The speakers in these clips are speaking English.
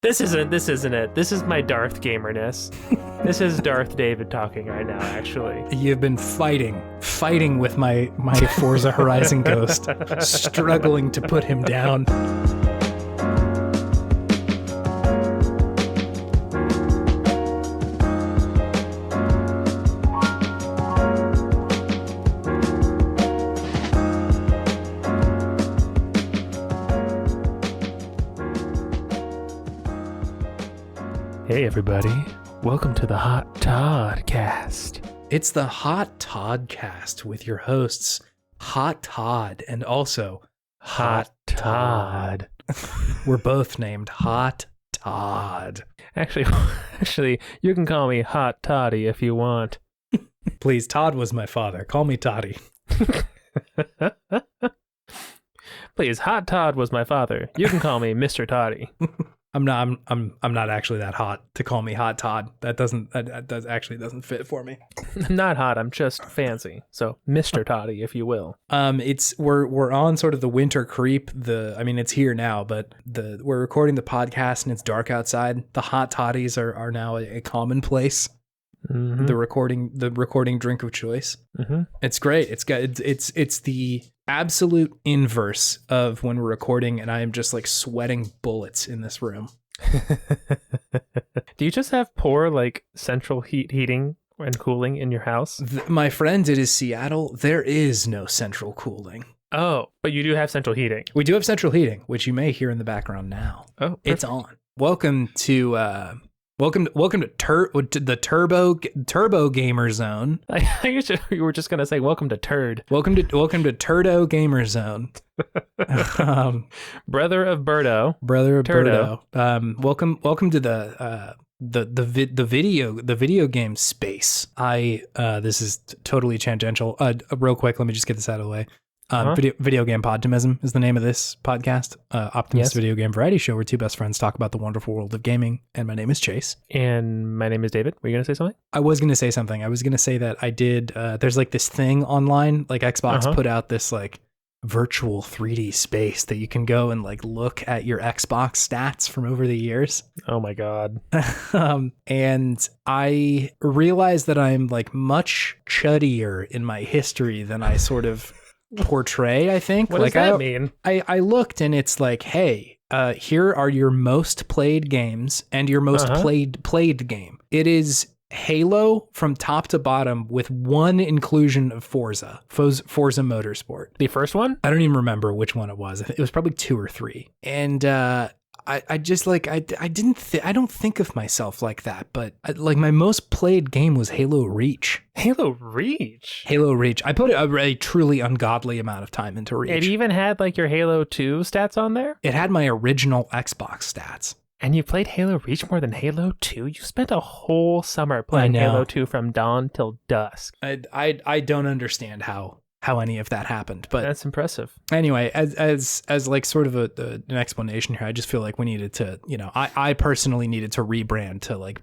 This isn't it. This is my Darth gamerness. This is Darth David talking right now, actually. You've been fighting with my Forza Horizon ghost, struggling to put him down. Hey everybody, welcome to the Hot Toddcast. It's the Hot Toddcast with your hosts, Hot Todd and also Hot Todd. We're both named Hot Todd. Actually, you can call me Hot Toddy if you want. Please, Todd was my father. Call me Toddy. Please, Hot Todd was my father. You can call me Mr. Toddy. I'm not actually that hot to call me Hot Todd. That doesn't fit for me. I'm not hot, I'm just fancy. So Mr. Toddy, if you will. We're on sort of the winter creep. It's here now, but we're recording the podcast and it's dark outside. The hot toddies are now a commonplace. Mm-hmm. The recording drink of choice. Mm-hmm. It's great. It's the absolute inverse of when we're recording and I am just like sweating bullets in this room. Do you just have poor central heating and cooling in your house? My friend, it is Seattle. There is no central cooling. Oh, but you do have central heating. We do have central heating, which you may hear in the background now. Oh, perfect. It's on. Welcome to the Turbo Gamer Zone. I guess you were just gonna say welcome to Turd. Welcome to Turdo Gamer Zone. Brother of Birdo. Brother of Turdo. Birdo. Welcome to the video game space. This is totally tangential. Real quick, let me just get this out of the way. Video game Podtimism is the name of this podcast. Optimist Video Game Variety Show where two best friends talk about the wonderful world of gaming. And my name is Chase. And my name is David. Were you going to say something? I was going to say something. I was going to say that I did, there's this thing online, Xbox put out this virtual 3D space that you can go and look at your Xbox stats from over the years. Oh my God. And I realized that I'm much chuddier in my history than I sort of portray, I think. What does that mean? I looked and it's hey, here are your most played games and your most played game. It is Halo from top to bottom with one inclusion of Forza Motorsport. The first one? I don't even remember which one it was. It was probably 2 or 3. And I just I don't think of myself like that, but my most played game was Halo Reach. Halo Reach? Halo Reach. I put a truly ungodly amount of time into Reach. It even had your Halo 2 stats on there? It had my original Xbox stats. And you played Halo Reach more than Halo 2? You spent a whole summer playing Halo 2 from dawn till dusk. I don't understand how any of that happened, but that's impressive. Anyway, as sort of an explanation here, I just feel like we needed to, I personally needed to rebrand to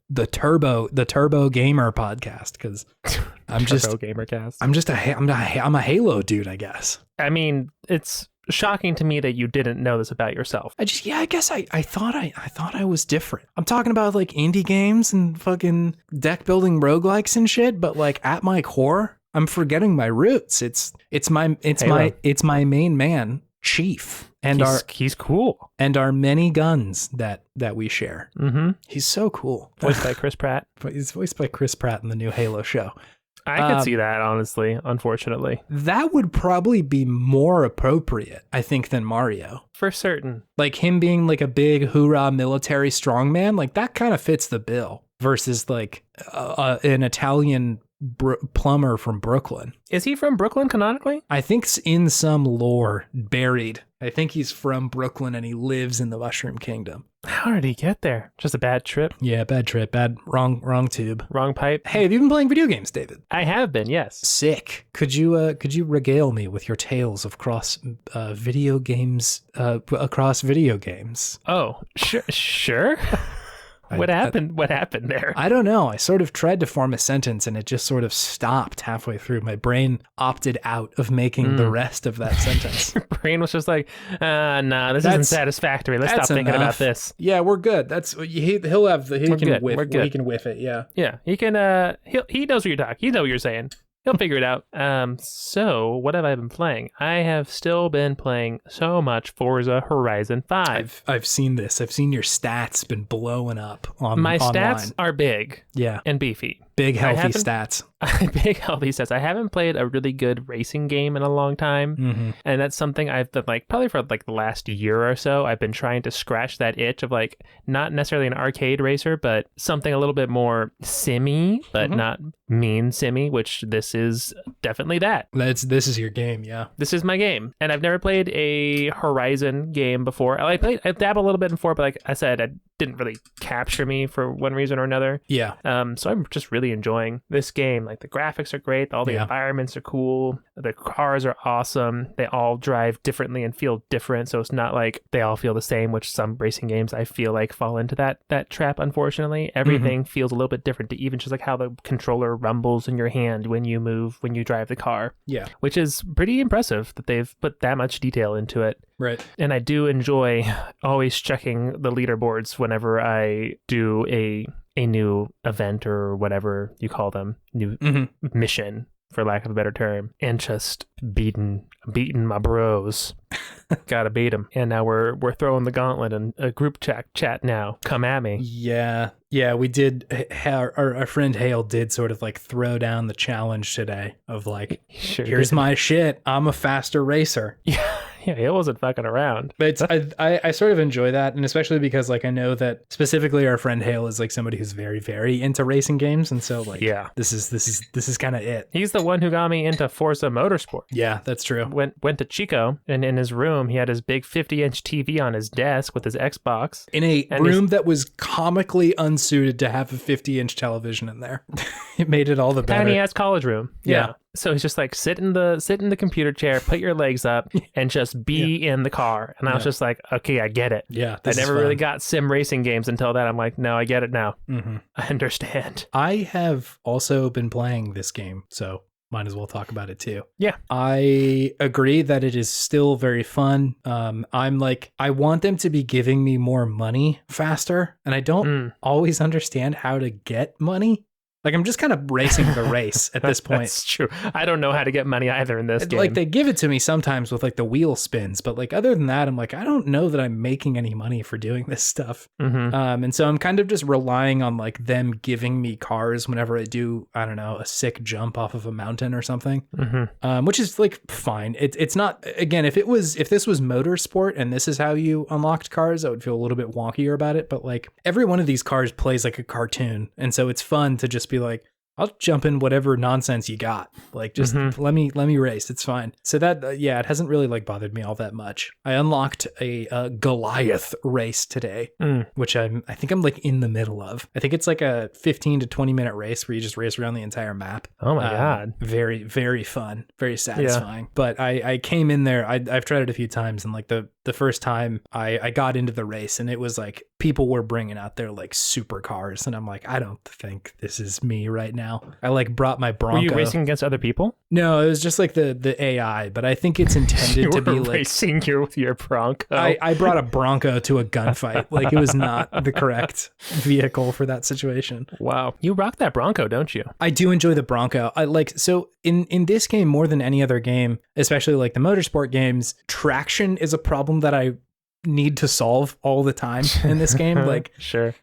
the Turbo Gamer podcast because I'm just Turbo Gamercast. I'm a Halo dude, I guess. I mean, it's shocking to me that you didn't know this about yourself. I guess I thought I was different. I'm talking about indie games and fucking deck building roguelikes and shit, but at my core, I'm forgetting my roots. It's my main man, Chief, and he's cool, and our many guns that we share. Mm-hmm. He's so cool. Voiced by Chris Pratt. He's voiced by Chris Pratt in the new Halo show. I could see that, honestly. Unfortunately, that would probably be more appropriate, I think, than Mario for certain. Him being a big hoorah military strongman, that kind of fits the bill. Versus an Italian plumber from Brooklyn. Is he from Brooklyn canonically? I think in some lore buried. I think he's from Brooklyn and he lives in the Mushroom Kingdom. How did he get there? Just a bad trip? Yeah, bad trip. Wrong tube. Wrong pipe. Hey, have you been playing video games, David? I have been, yes. Sick. Could you regale me with your tales of across video games? Oh, sure. What happened? What happened there? I don't know. I sort of tried to form a sentence and it just sort of stopped halfway through. My brain opted out of making the rest of that sentence. Your brain was just like, nah, this isn't satisfactory. Let's stop thinking about this. Yeah, we're good. He can whiff it. Yeah. Yeah, he can. He knows what you're talking. He knows what you're saying. He'll figure it out. So what have I been playing? I have still been playing so much Forza Horizon 5. I've seen this. I've seen your stats been blowing up on My online. stats are big. Yeah. And beefy. Big healthy stats. Big healthy stats. I haven't played a really good racing game in a long time. And that's something I've been probably for the last year or so, I've been trying to scratch that itch of not necessarily an arcade racer, but something a little bit more simmy, but not mean simmy, which this is definitely that. This is your game, yeah. This is my game. And I've never played a Horizon game before. I dabbled a little bit before, but like I said, it didn't really capture me for one reason or another. Yeah. So I'm just really enjoying this game. Like the graphics are great, all the environments are cool, the cars are awesome, they all drive differently and feel different, so it's not like they all feel the same, which some racing games I feel like fall into that trap. Unfortunately, everything feels a little bit different, to even just like how the controller rumbles in your hand when you move, when you drive the car, which is pretty impressive that they've put that much detail into it. Right. And I do enjoy always checking the leaderboards whenever I do a new event or whatever you call them, new mission, for lack of a better term, and just beating my bros. Gotta beat them. And now we're throwing the gauntlet in a group chat now. Come at me. Yeah, we did. Our friend Hale did sort of throw down the challenge today of here's my shit. I'm a faster racer. Yeah, he wasn't fucking around. But I sort of enjoy that, and especially because I know that specifically our friend Hale is somebody who's very, very into racing games, and so this is kind of it. He's the one who got me into Forza Motorsport. Yeah, that's true. Went to Chico, and in his room he had his big 50-inch TV on his desk with his Xbox. In a room that was comically unsuited to have a 50-inch television in there. It made it all the better. Tiny ass college room. Yeah. So he's just sit in the computer chair, put your legs up, and just be in the car. And I was just like, okay, I get it. Yeah, I never really got sim racing games until that. I'm like, no, I get it now. I understand. I have also been playing this game, so might as well talk about it too. Yeah. I agree that it is still very fun. I want them to be giving me more money faster, and I don't always understand how to get money. I'm just kind of racing the race at this point. That's true. I don't know how to get money either in this game. They give it to me sometimes with the wheel spins, but other than that, I'm I don't know that I'm making any money for doing this stuff. And so I'm kind of just relying on them giving me cars whenever I do, I don't know, a sick jump off of a mountain or something, which is fine. It's not, again, if this was motorsport and this is how you unlocked cars, I would feel a little bit wonkier about it. But every one of these cars plays like a cartoon. And so it's fun to just be I'll jump in whatever nonsense you got. Just let me race. It's fine. So that, it hasn't really bothered me all that much. I unlocked a Goliath race today, which I think I'm in the middle of. I think it's a 15 to 20 minute race where you just race around the entire map. Oh my God. Very, very fun. Very satisfying. Yeah. But I came in there. I've tried it a few times, and the first time I got into the race, and it was people were bringing out their supercars, and I'm I don't think this is me right now. I brought my Bronco. Were you racing against other people? No, it was just the AI, but I think it's intended to be racing with your Bronco. I brought a Bronco to a gunfight. It was not the correct vehicle for that situation. Wow. You rock that Bronco, don't you? I do enjoy the Bronco. So in this game more than any other game, especially the motorsport games, traction is a problem that I need to solve all the time in this game. Sure.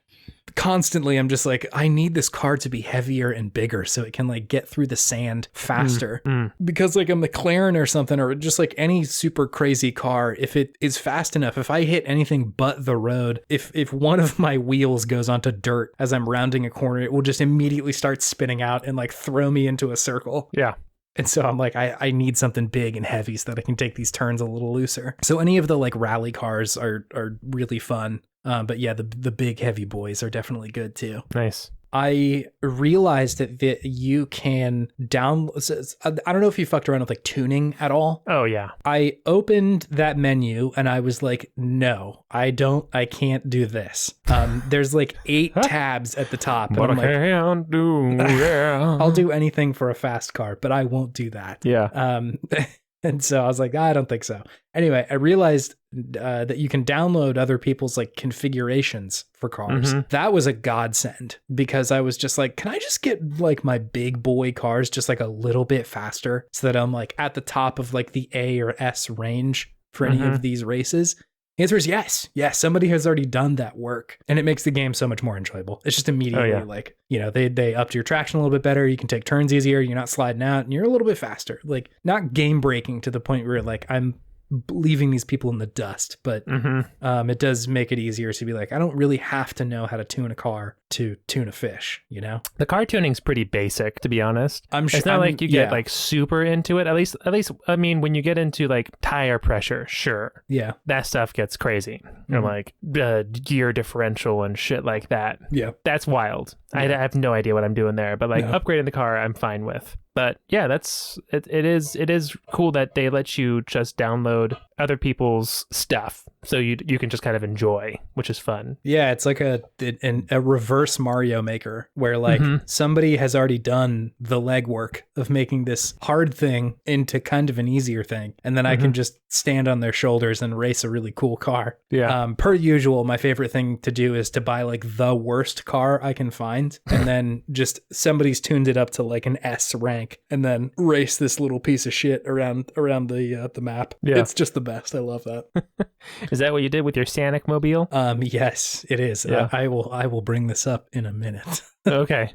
Constantly I'm just I need this car to be heavier and bigger so it can get through the sand faster. Because a McLaren or something, or just any super crazy car, if it is fast enough, if I hit anything but the road, if one of my wheels goes onto dirt as I'm rounding a corner, it will just immediately start spinning out and throw me into a circle. Yeah. And so I'm I need something big and heavy so that I can take these turns a little looser. So any of the rally cars are really fun. But yeah, the big heavy boys are definitely good too. Nice. I realized that you can download. I don't know if you fucked around with like tuning at all. Oh yeah. I opened that menu and I was like, no, I can't do this. There's like 8 tabs at the top. And But I'm I like, can't do that. I'll do anything for a fast car, but I won't do that. Yeah. And so I was like, I don't think so. Anyway, I realized that you can download other people's like configurations for cars. Mhm. That was a godsend because I was just like, can I just get like my big boy cars just like a little bit faster so that I'm like at the top of like the A or S range for any of these races? The answer is yes. Yes, somebody has already done that work, and it makes the game so much more enjoyable. It's just immediately like, you know, they upped your traction a little bit better. You can take turns easier. You're not sliding out, and you're a little bit faster. Like, not game breaking to the point where like I'm leaving these people in the dust, but it does make it easier to be like, I don't really have to know how to tune a car to tune a fish, you know? The car tuning's pretty basic, to be honest. I'm sure it's not like you get like super into it. At least, I mean, when you get into like tire pressure, sure. Yeah. That stuff gets crazy. Or like gear differential and shit like that. Yeah. That's wild. Yeah. I have no idea what I'm doing there, but like upgrading the car, I'm fine with. But yeah, it is cool that they let you just download other people's stuff so you can just kind of enjoy, which is fun. Yeah, it's like a reverse Mario Maker where like somebody has already done the legwork of making this hard thing into kind of an easier thing, and then I can just stand on their shoulders and race a really cool car. Yeah. Per usual, my favorite thing to do is to buy like the worst car I can find, and then just somebody's tuned it up to like an S rank, and then race this little piece of shit around the map. Yeah. It's just the best. I love that. Is that what you did with your Sanic mobile? Yes, it is. Yeah. I will bring this up in a minute. Okay.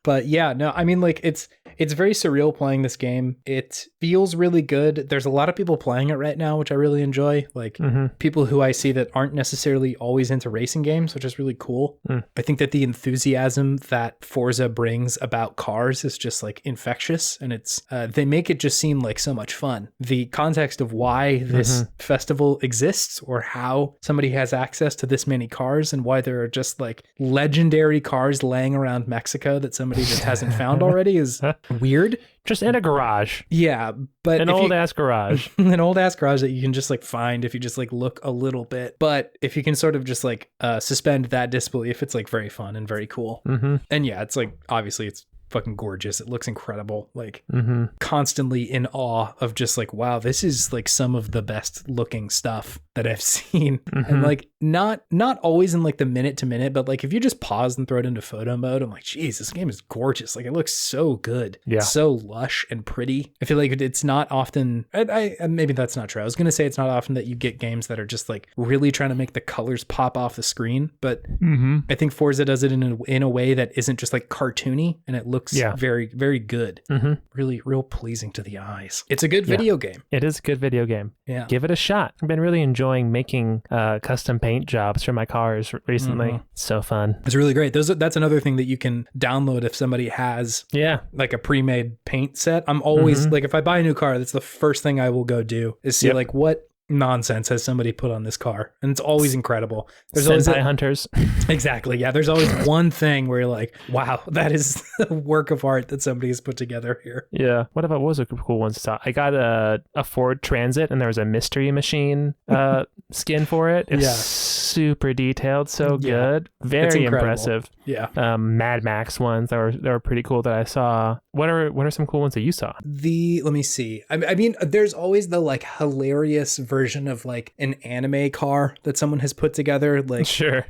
But yeah, no, I mean, like, it's very surreal playing this game. It feels really good. There's a lot of people playing it right now, which I really enjoy. Like, people who I see that aren't necessarily always into racing games, which is really cool. I think that the enthusiasm that Forza brings about cars is just, like, infectious. And it's they make it just seem like so much fun. The context of why this festival exists, or how somebody has access to this many cars, and why there are just, like, legendary cars laying around Mexico that somebody just hasn't found already is weird. Just in a garage. Yeah, but an old ass garage. An old ass garage that you can just like find if you just like look a little bit. But if you can sort of just like suspend that disbelief, it's like very fun and very cool. And yeah, it's like obviously it's fucking gorgeous. It looks incredible. Like constantly in awe of just like, wow, this is like some of the best looking stuff that I've seen. And like not always in like the minute to minute, but like if you just pause and throw it into photo mode, I'm like, geez, this game is gorgeous. Like it looks so good. Yeah. So lush and pretty. I feel like it's not often, I maybe that's not true. I was going to say it's not often that you get games that are just like really trying to make the colors pop off the screen. But I think Forza does it in a way that isn't just like cartoony, and it looks very, very good. Really, real pleasing to the eyes. It's a good video game. It is a good video game. Yeah. Give it a shot. I've been really enjoying making custom paint jobs for my cars recently. So fun. It's really great. That's another thing that you can download if somebody has like a pre-made paint set. I'm always like, if I buy a new car, that's the first thing I will go do is see like what nonsense has somebody put on this car, and it's always incredible. There's always hunters. Exactly. Yeah, there's always one thing where you're like, wow, that is a work of art that somebody has put together here. Yeah. What was a cool one to saw? I got a Ford Transit, and there was a Mystery Machine skin for it. It's super detailed, so good, very impressive. Yeah. Mad Max ones that were pretty cool that I saw. What are some cool ones that you saw? Let me see. I mean, there's always the like hilarious version of like an anime car that someone has put together, like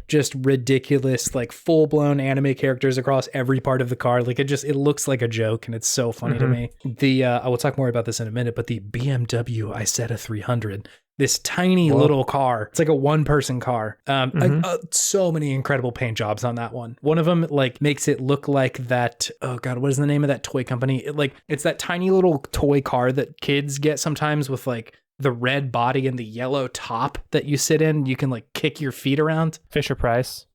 just ridiculous, like full-blown anime characters across every part of the car. Like it looks like a joke, and it's so funny to me. I will talk more about this in a minute, but the BMW Isetta 300, this tiny little car. It's like a one-person car. So many incredible paint jobs on that one. One of them like makes it look like that. Oh God, what is the name of that toy company? It's that tiny little toy car that kids get sometimes with like the red body and the yellow top that you sit in. You can like kick your feet around. Fisher Price,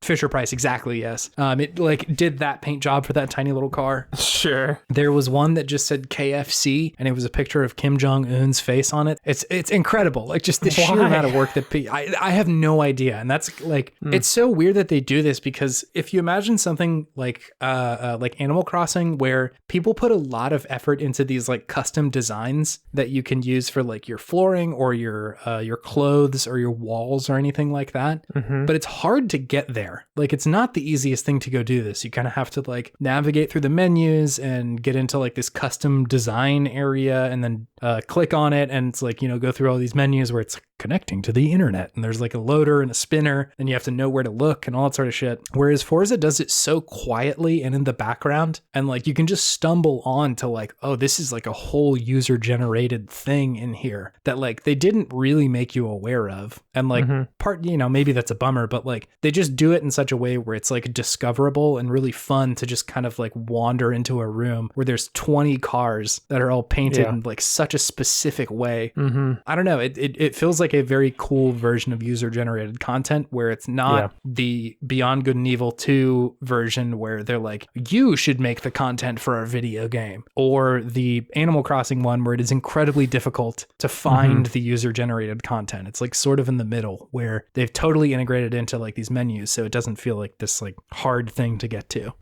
exactly, yes. It like did that paint job for that tiny little car. Sure. There was one that just said KFC, and it was a picture of Kim Jong-un's face on it. It's incredible. Like just the sheer amount of work that I have no idea. And that's like it's so weird that they do this, because if you imagine something like Animal Crossing, where people put a lot of effort into these like custom designs that you can use for like your flooring or your clothes or your walls or anything like that. But it's hard to get there. Like it's not the easiest thing to go do this. You kind of have to like navigate through the menus and get into like this custom design area, and then click on it, and it's like, you know, go through all these menus where it's connecting to the internet, and there's like a loader and a spinner, and you have to know where to look and all that sort of shit. Whereas Forza does it so quietly and in the background, and like you can just stumble on to like, oh, this is like a whole user generated thing in here that like they didn't really make you aware of. And like part, you know, maybe that's a bummer, but like they just do it in such a way where it's like discoverable and really fun to just kind of like wander into a room where there's 20 cars that are all painted in like such a specific way. I don't know. It feels like a very cool version of user generated content, where it's not the Beyond Good and Evil 2 version where they're like, you should make the content for our video game, or the Animal Crossing one where it is incredibly difficult to find the user generated content. It's like sort of in the middle, where they've totally integrated into like these menus, so it doesn't feel like this like hard thing to get to.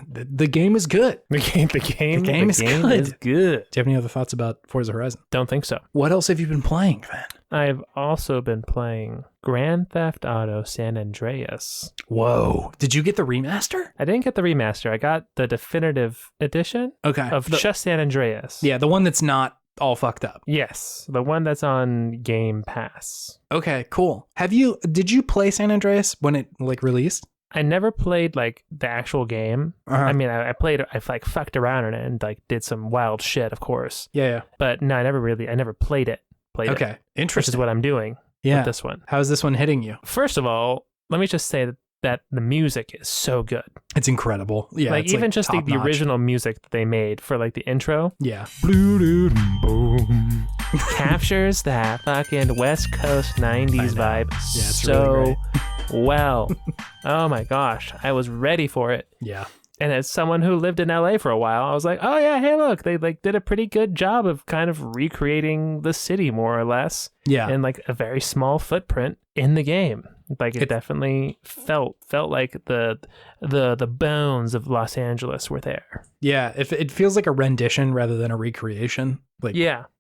The game is good. The game is good. Do you have any other thoughts about Forza Horizon? Don't think so. What else have you been playing, Van? I've also been playing Grand Theft Auto San Andreas. Whoa. Did you get the remaster? I didn't get the remaster. I got the definitive edition of just San Andreas. Yeah, the one that's not all fucked up. Yes, the one that's on Game Pass. Okay, cool. Did you play San Andreas when it like released? I never played like the actual game. I mean, I like fucked around in it and like did some wild shit, of course. Yeah. But no, I never played it. Okay, interesting. Which is what I'm doing with this one. How's this one hitting you? First of all, let me just say that the music is so good. It's incredible. Yeah, like even just the original music that they made for like the intro. Yeah. Captures that fucking West Coast 90s vibe so really well. Oh my gosh, I was ready for it. Yeah. And as someone who lived in LA for a while, I was like, oh yeah, hey look, they like did a pretty good job of kind of recreating the city more or less. Yeah. In like a very small footprint in the game. Like it definitely felt like the bones of Los Angeles were there. Yeah, it feels like a rendition rather than a recreation. Like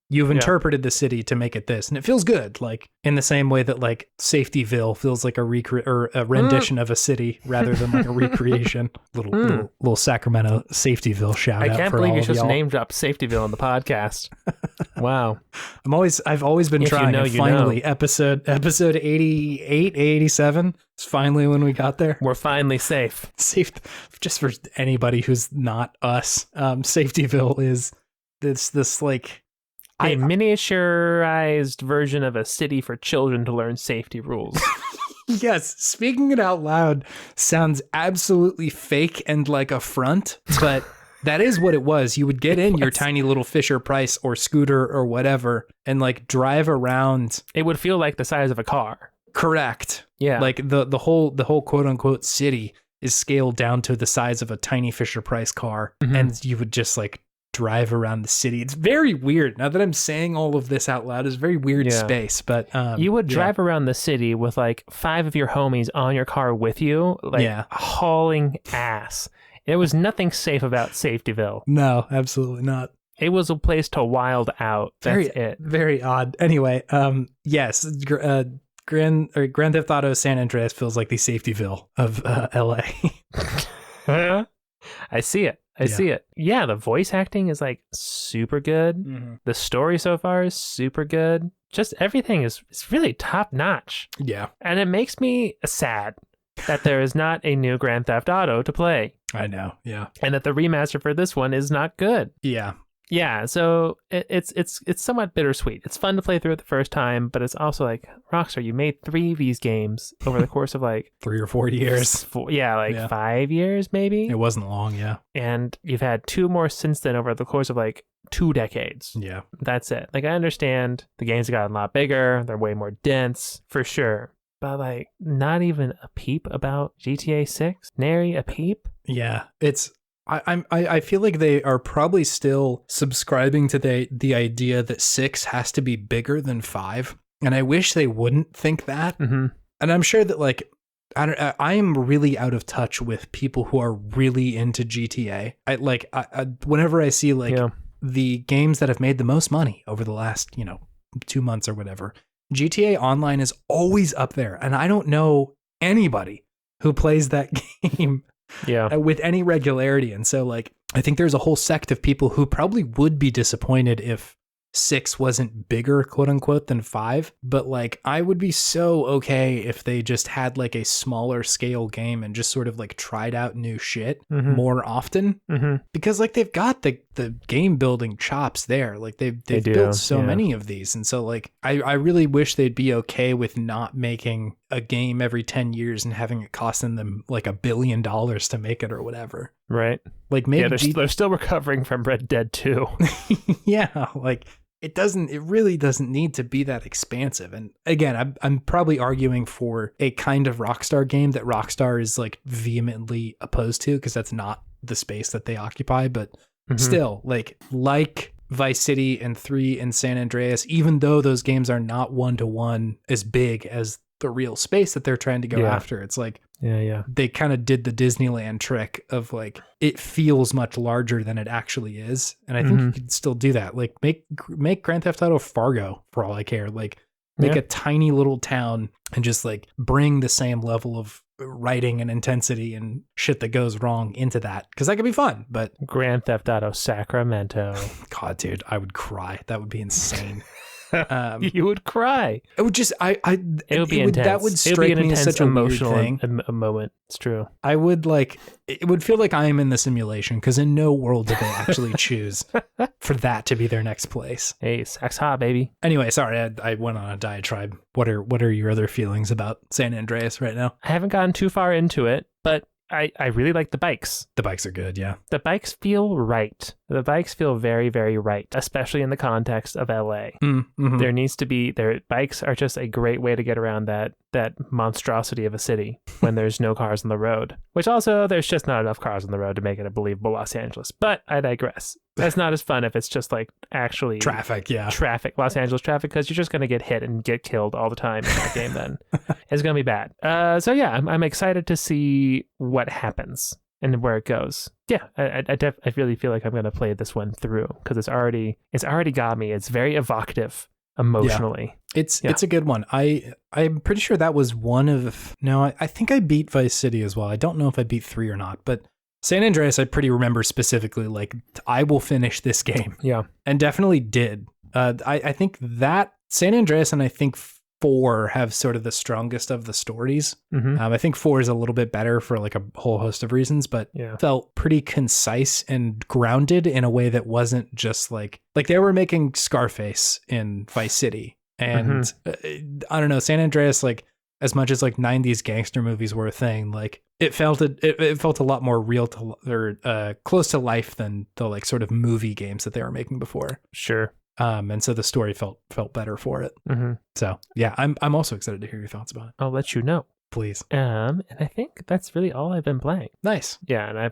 you've interpreted the city to make it this, and it feels good. Like in the same way that like Safetyville feels like a rendition of a city rather than like a recreation. Little Sacramento Safetyville shout out. I can't believe you just name dropped Safetyville on the podcast. Wow. I've always been trying. And finally, episode 88, 87. It's finally when we got there. We're finally safe. Safe, just for anybody who's not us. Safetyville is this like a miniaturized version of a city for children to learn safety rules. Yes, speaking it out loud sounds absolutely fake and like a front, but that is what it was. You would get in your tiny little Fisher Price or scooter or whatever and like drive around. It would feel like the size of a car. Correct. Yeah. Like the whole quote unquote city is scaled down to the size of a tiny Fisher Price car, and you would just like drive around the city. It's very weird. Now that I'm saying all of this out loud, it's a very weird space, but you would drive around the city with like 5 of your homies on your car with you, like hauling ass. There was nothing safe about Safetyville. No, absolutely not. It was a place to wild out. That's it. Very odd. Anyway, yes, Grand Theft Auto San Andreas feels like the Safetyville of LA. I see it. I see it. Yeah, the voice acting is like super good. The story so far is super good. Just everything is really top notch. Yeah. And it makes me sad that there is not a new Grand Theft Auto to play. I know. Yeah. And that the remaster for this one is not good. Yeah. Yeah, so it's somewhat bittersweet. It's fun to play through it the first time, but it's also like, Rockstar, you made 3 of these games over the course of like 3 or 4 years. 5 years maybe. It wasn't long, yeah. And you've had 2 more since then over the course of like 2 decades. Yeah. That's it. Like, I understand the games have gotten a lot bigger. They're way more dense, for sure. But, like, not even a peep about GTA 6? Nary a peep? Yeah. It's... I feel like they are probably still subscribing to the idea that 6 has to be bigger than 5. And I wish they wouldn't think that. Mm-hmm. And I'm sure that, like, I am really out of touch with people who are really into GTA. Whenever I see, like, the games that have made the most money over the last, 2 months or whatever, GTA Online is always up there. And I don't know anybody who plays that game with any regularity. And so, like, I think there's a whole sect of people who probably would be disappointed if 6 wasn't bigger, quote unquote, than 5. But, like, I would be so okay if they just had, like, a smaller scale game and just sort of, like, tried out new shit more often. Because, like, they've got the game building chops there. Like, they've built so many of these. And so, like, I really wish they'd be okay with not making a game every 10 years and having it costing them like $1 billion to make it or whatever. Right. Like, maybe they're still recovering from Red Dead 2. Yeah, like, it really doesn't need to be that expansive. And again, I'm probably arguing for a kind of Rockstar game that Rockstar is, like, vehemently opposed to, because that's not the space that they occupy. But still, like Vice City and 3 and San Andreas, even though those games are not one-to-one as big as the real space that they're trying to go after, it's like, they kind of did the Disneyland trick of, like, it feels much larger than it actually is. And I think you could still do that. Like, make Grand Theft Auto Fargo, for all I care. Like, make a tiny little town and just, like, bring the same level of writing and intensity and shit that goes wrong into that, because that could be fun. But Grand Theft Auto Sacramento. God, dude, I would cry. That would be insane. You would cry. It would just, it would be intense. That would strike me as such an emotional thing. A moment. It's true. I would, like, it would feel like I am in the simulation, because in no world did they actually choose for that to be their next place. Hey, sax hot, baby. Anyway, sorry, I went on a diatribe. What are your other feelings about San Andreas right now? I haven't gotten too far into it, but I really like the bikes. The bikes are good, yeah. The bikes feel right. The bikes feel very, very right, especially in the context of LA. There needs to be, their bikes are just a great way to get around that monstrosity of a city when there's no cars on the road, which also there's just not enough cars on the road to make it a believable Los Angeles. But I digress. That's not as fun if it's just, like, actually traffic, Los Angeles traffic, because you're just going to get hit and get killed all the time in that game then. It's going to be bad. So yeah, I'm excited to see what happens and where it goes. Yeah, I really feel like I'm going to play this one through, because it's already got me. It's very evocative emotionally. Yeah. It's a good one. I'm pretty sure that was one of, no, I think I beat Vice City as well. I don't know if I beat 3 or not, but San Andreas, I pretty remember specifically, like, I will finish this game. Yeah. And definitely did. I think that San Andreas and I think 4 have sort of the strongest of the stories. I think 4 is a little bit better for, like, a whole host of reasons, but felt pretty concise and grounded in a way that wasn't just like they were making Scarface in Vice City. And I don't know, San Andreas, like, as much as, like, 90s gangster movies were a thing, like, it felt a lot more real to, or close to life than the, like, sort of movie games that they were making before. Sure. And so the story felt better for it. So yeah, I'm also excited to hear your thoughts about it. I'll let you know. Please. And I think that's really all I've been playing. Nice. Yeah, and I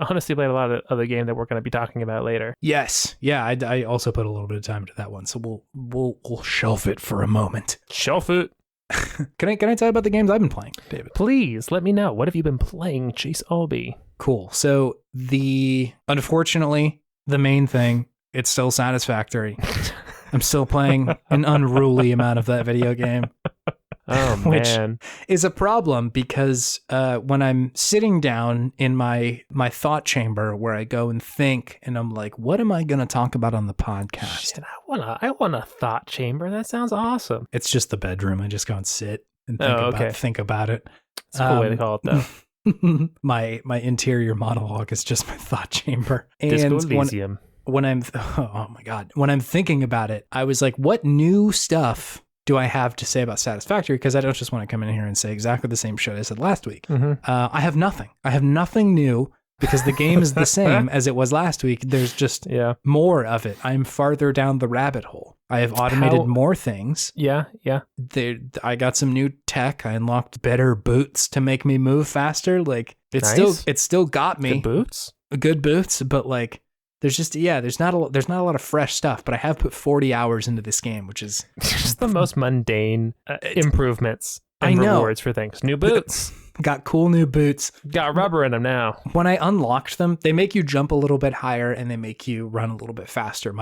honestly played a lot of the game that we're going to be talking about later. Yes. Yeah, I also put a little bit of time into that one, so we'll shelf it for a moment. Shelf it. Can I tell you about the games I've been playing, David? Please let me know. What have you been playing, Chase Albee? Cool. So unfortunately, the main thing, it's still Satisfactory. I'm still playing an unruly amount of that video game. Oh, man. Which is a problem, because when I'm sitting down in my thought chamber where I go and think, and I'm like, what am I going to talk about on the podcast? Shit, I want a thought chamber. That sounds awesome. It's just the bedroom. I just go and sit and think about it. It's a cool way to call it, though. My interior monologue is just my thought chamber. Disco Elysium. When I'm thinking about it, I was like, what new stuff do I have to say about Satisfactory? Because I don't just want to come in here and say exactly the same shit I said last week. I have nothing. I have nothing new because the game is the same as it was last week. There's just more of it. I'm farther down the rabbit hole. I have automated more things. Yeah. I got some new tech. I unlocked better boots to make me move faster. Like it still got me. Good boots, but like there's just there's not a lot of fresh stuff. But I have put 40 hours into this game, which is just the most mundane improvements and rewards for things. New boots. Got cool new boots. Got rubber in them now. When I unlocked them, they make you jump a little bit higher and they make you run a little bit faster. When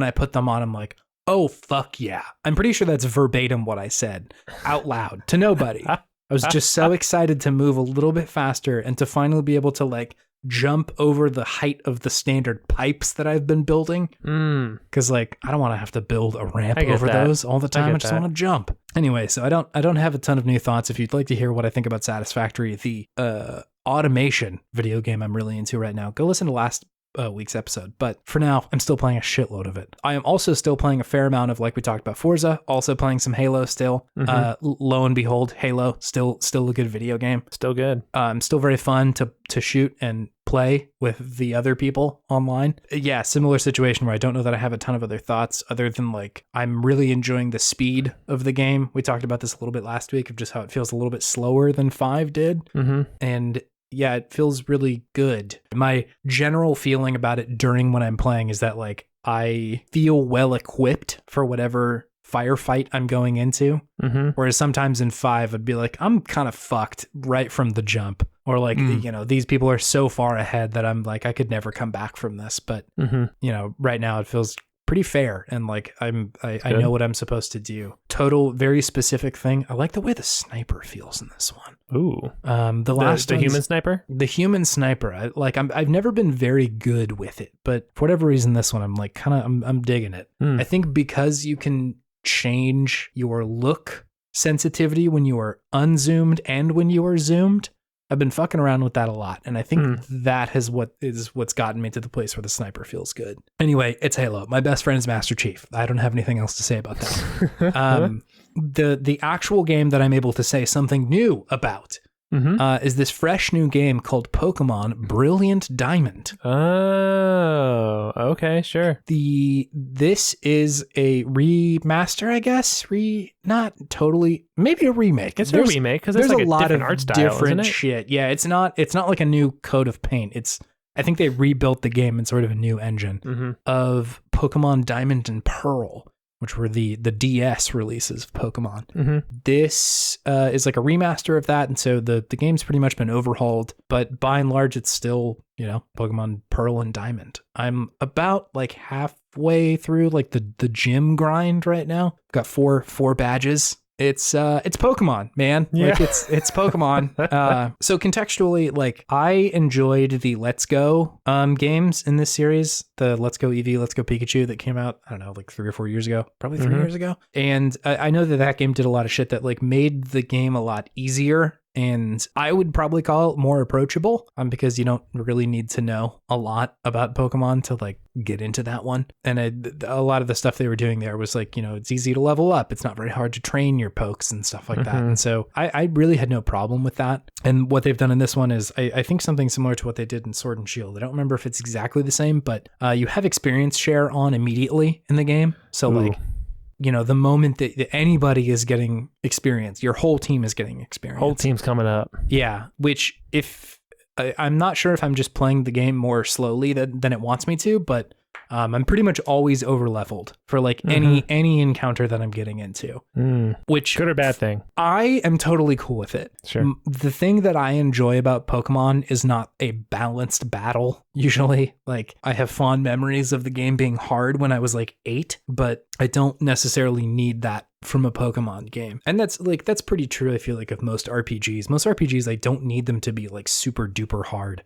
I put them on, I'm like, oh, fuck yeah. I'm pretty sure that's verbatim what I said out loud to nobody. I was just so excited to move a little bit faster and to finally be able to like jump over the height of the standard pipes that I've been building. Because like I don't want to have to build a ramp over those all the time. I just want to jump. Anyway, so I don't have a ton of new thoughts. If you'd like to hear what I think about Satisfactory, the automation video game I'm really into right now, go listen to last week's episode. But for now, I'm still playing a shitload of it. I am also still playing a fair amount of, like we talked about, Forza, also playing some Halo still. Lo and behold, Halo, still a good video game. Still good. Still very fun to shoot and play with the other people online. Yeah, similar situation where I don't know that I have a ton of other thoughts other than like I'm really enjoying the speed of the game. We talked about this a little bit last week of just how it feels a little bit slower than 5 did. And yeah, it feels really good. My general feeling about it during when I'm playing is that like I feel well equipped for whatever firefight I'm going into. Whereas sometimes in 5, I'd be like, I'm kind of fucked right from the jump. Or like, these people are so far ahead that I'm like, I could never come back from this. But, right now it feels pretty fair. And like, I know what I'm supposed to do. Total, very specific thing. I like the way the sniper feels in this one. Ooh. The human sniper? The human sniper. I've never been very good with it, but for whatever reason, this one, I'm like, I'm digging it. I think because you can change your look sensitivity when you are unzoomed and when you are zoomed, I've been fucking around with that a lot, and I think that is what's gotten me to the place where the sniper feels good. Anyway, it's Halo. My best friend is Master Chief. I don't have anything else to say about that. The actual game that I'm able to say something new about is this fresh new game called Pokemon Brilliant Diamond. Oh, okay, sure. This is a remaster, I guess. Not totally, maybe a remake. It's a remake because there's like a lot of art style, different shit. Yeah, it's not like a new coat of paint. I think they rebuilt the game in sort of a new engine of Pokemon Diamond and Pearl, which were the DS releases of Pokemon. This is like a remaster of that, and so the game's pretty much been overhauled, but by and large, it's still, Pokemon Pearl and Diamond. I'm about like halfway through like the gym grind right now. Got four badges. It's Pokemon, man. Yeah. Like it's Pokemon. So contextually, like I enjoyed the Let's Go games in this series, the Let's Go Eevee, Let's Go Pikachu that came out, I don't know, like 3 or 4 years ago, probably 3 years ago. And I know that game did a lot of shit that like made the game a lot easier. And I would probably call it more approachable because you don't really need to know a lot about Pokemon to like get into that one. And a lot of the stuff they were doing there was like, it's easy to level up. It's not very hard to train your pokes and stuff like that. And so I really had no problem with that. And what they've done in this one is I think something similar to what they did in Sword and Shield. I don't remember if it's exactly the same, but you have experience share on immediately in the game. So like, the moment that anybody is getting experience, your whole team is getting experience. Whole team's coming up. Yeah, which if I'm not sure if I'm just playing the game more slowly than it wants me to, but I'm pretty much always over leveled for like any encounter that I'm getting into, which good or bad thing. I am totally cool with it. Sure. The thing that I enjoy about Pokemon is not a balanced battle. Usually, like I have fond memories of the game being hard when I was like 8, but I don't necessarily need that from a Pokemon game. And that's pretty true. I feel like of most RPGs. Most RPGs, I don't need them to be like super duper hard.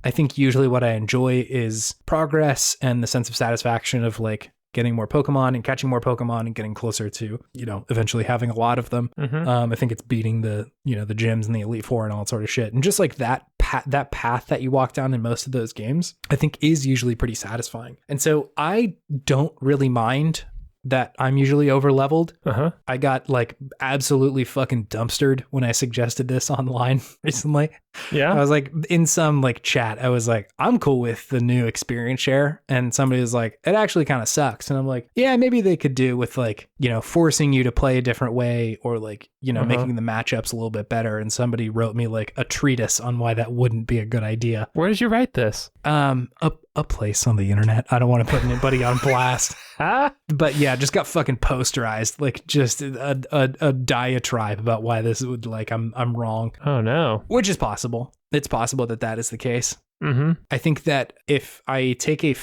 I think usually what I enjoy is progress and the sense of satisfaction of like getting more Pokemon and catching more Pokemon and getting closer to, eventually having a lot of them. I think it's beating the gyms and the Elite Four and all that sort of shit. And just like that path that you walk down in most of those games, I think is usually pretty satisfying. And so I don't really mind that I'm usually over leveled. Uh-huh. I got like absolutely fucking dumpstered when I suggested this online recently. Yeah. I was like in some like chat, I was like, I'm cool with the new experience share. And somebody was like, it actually kind of sucks. And I'm like, yeah, maybe they could do with like, you know, forcing you to play a different way or like, you know, making the matchups a little bit better. And somebody wrote me like a treatise on why that wouldn't be a good idea. Where did you write this? A place on the internet. I don't want to put anybody on blast. But yeah, just got fucking posterized, like just a diatribe about why this would like I'm wrong. Oh no. Which is possible. It's possible that that is the case. Mm-hmm. I think that if I take a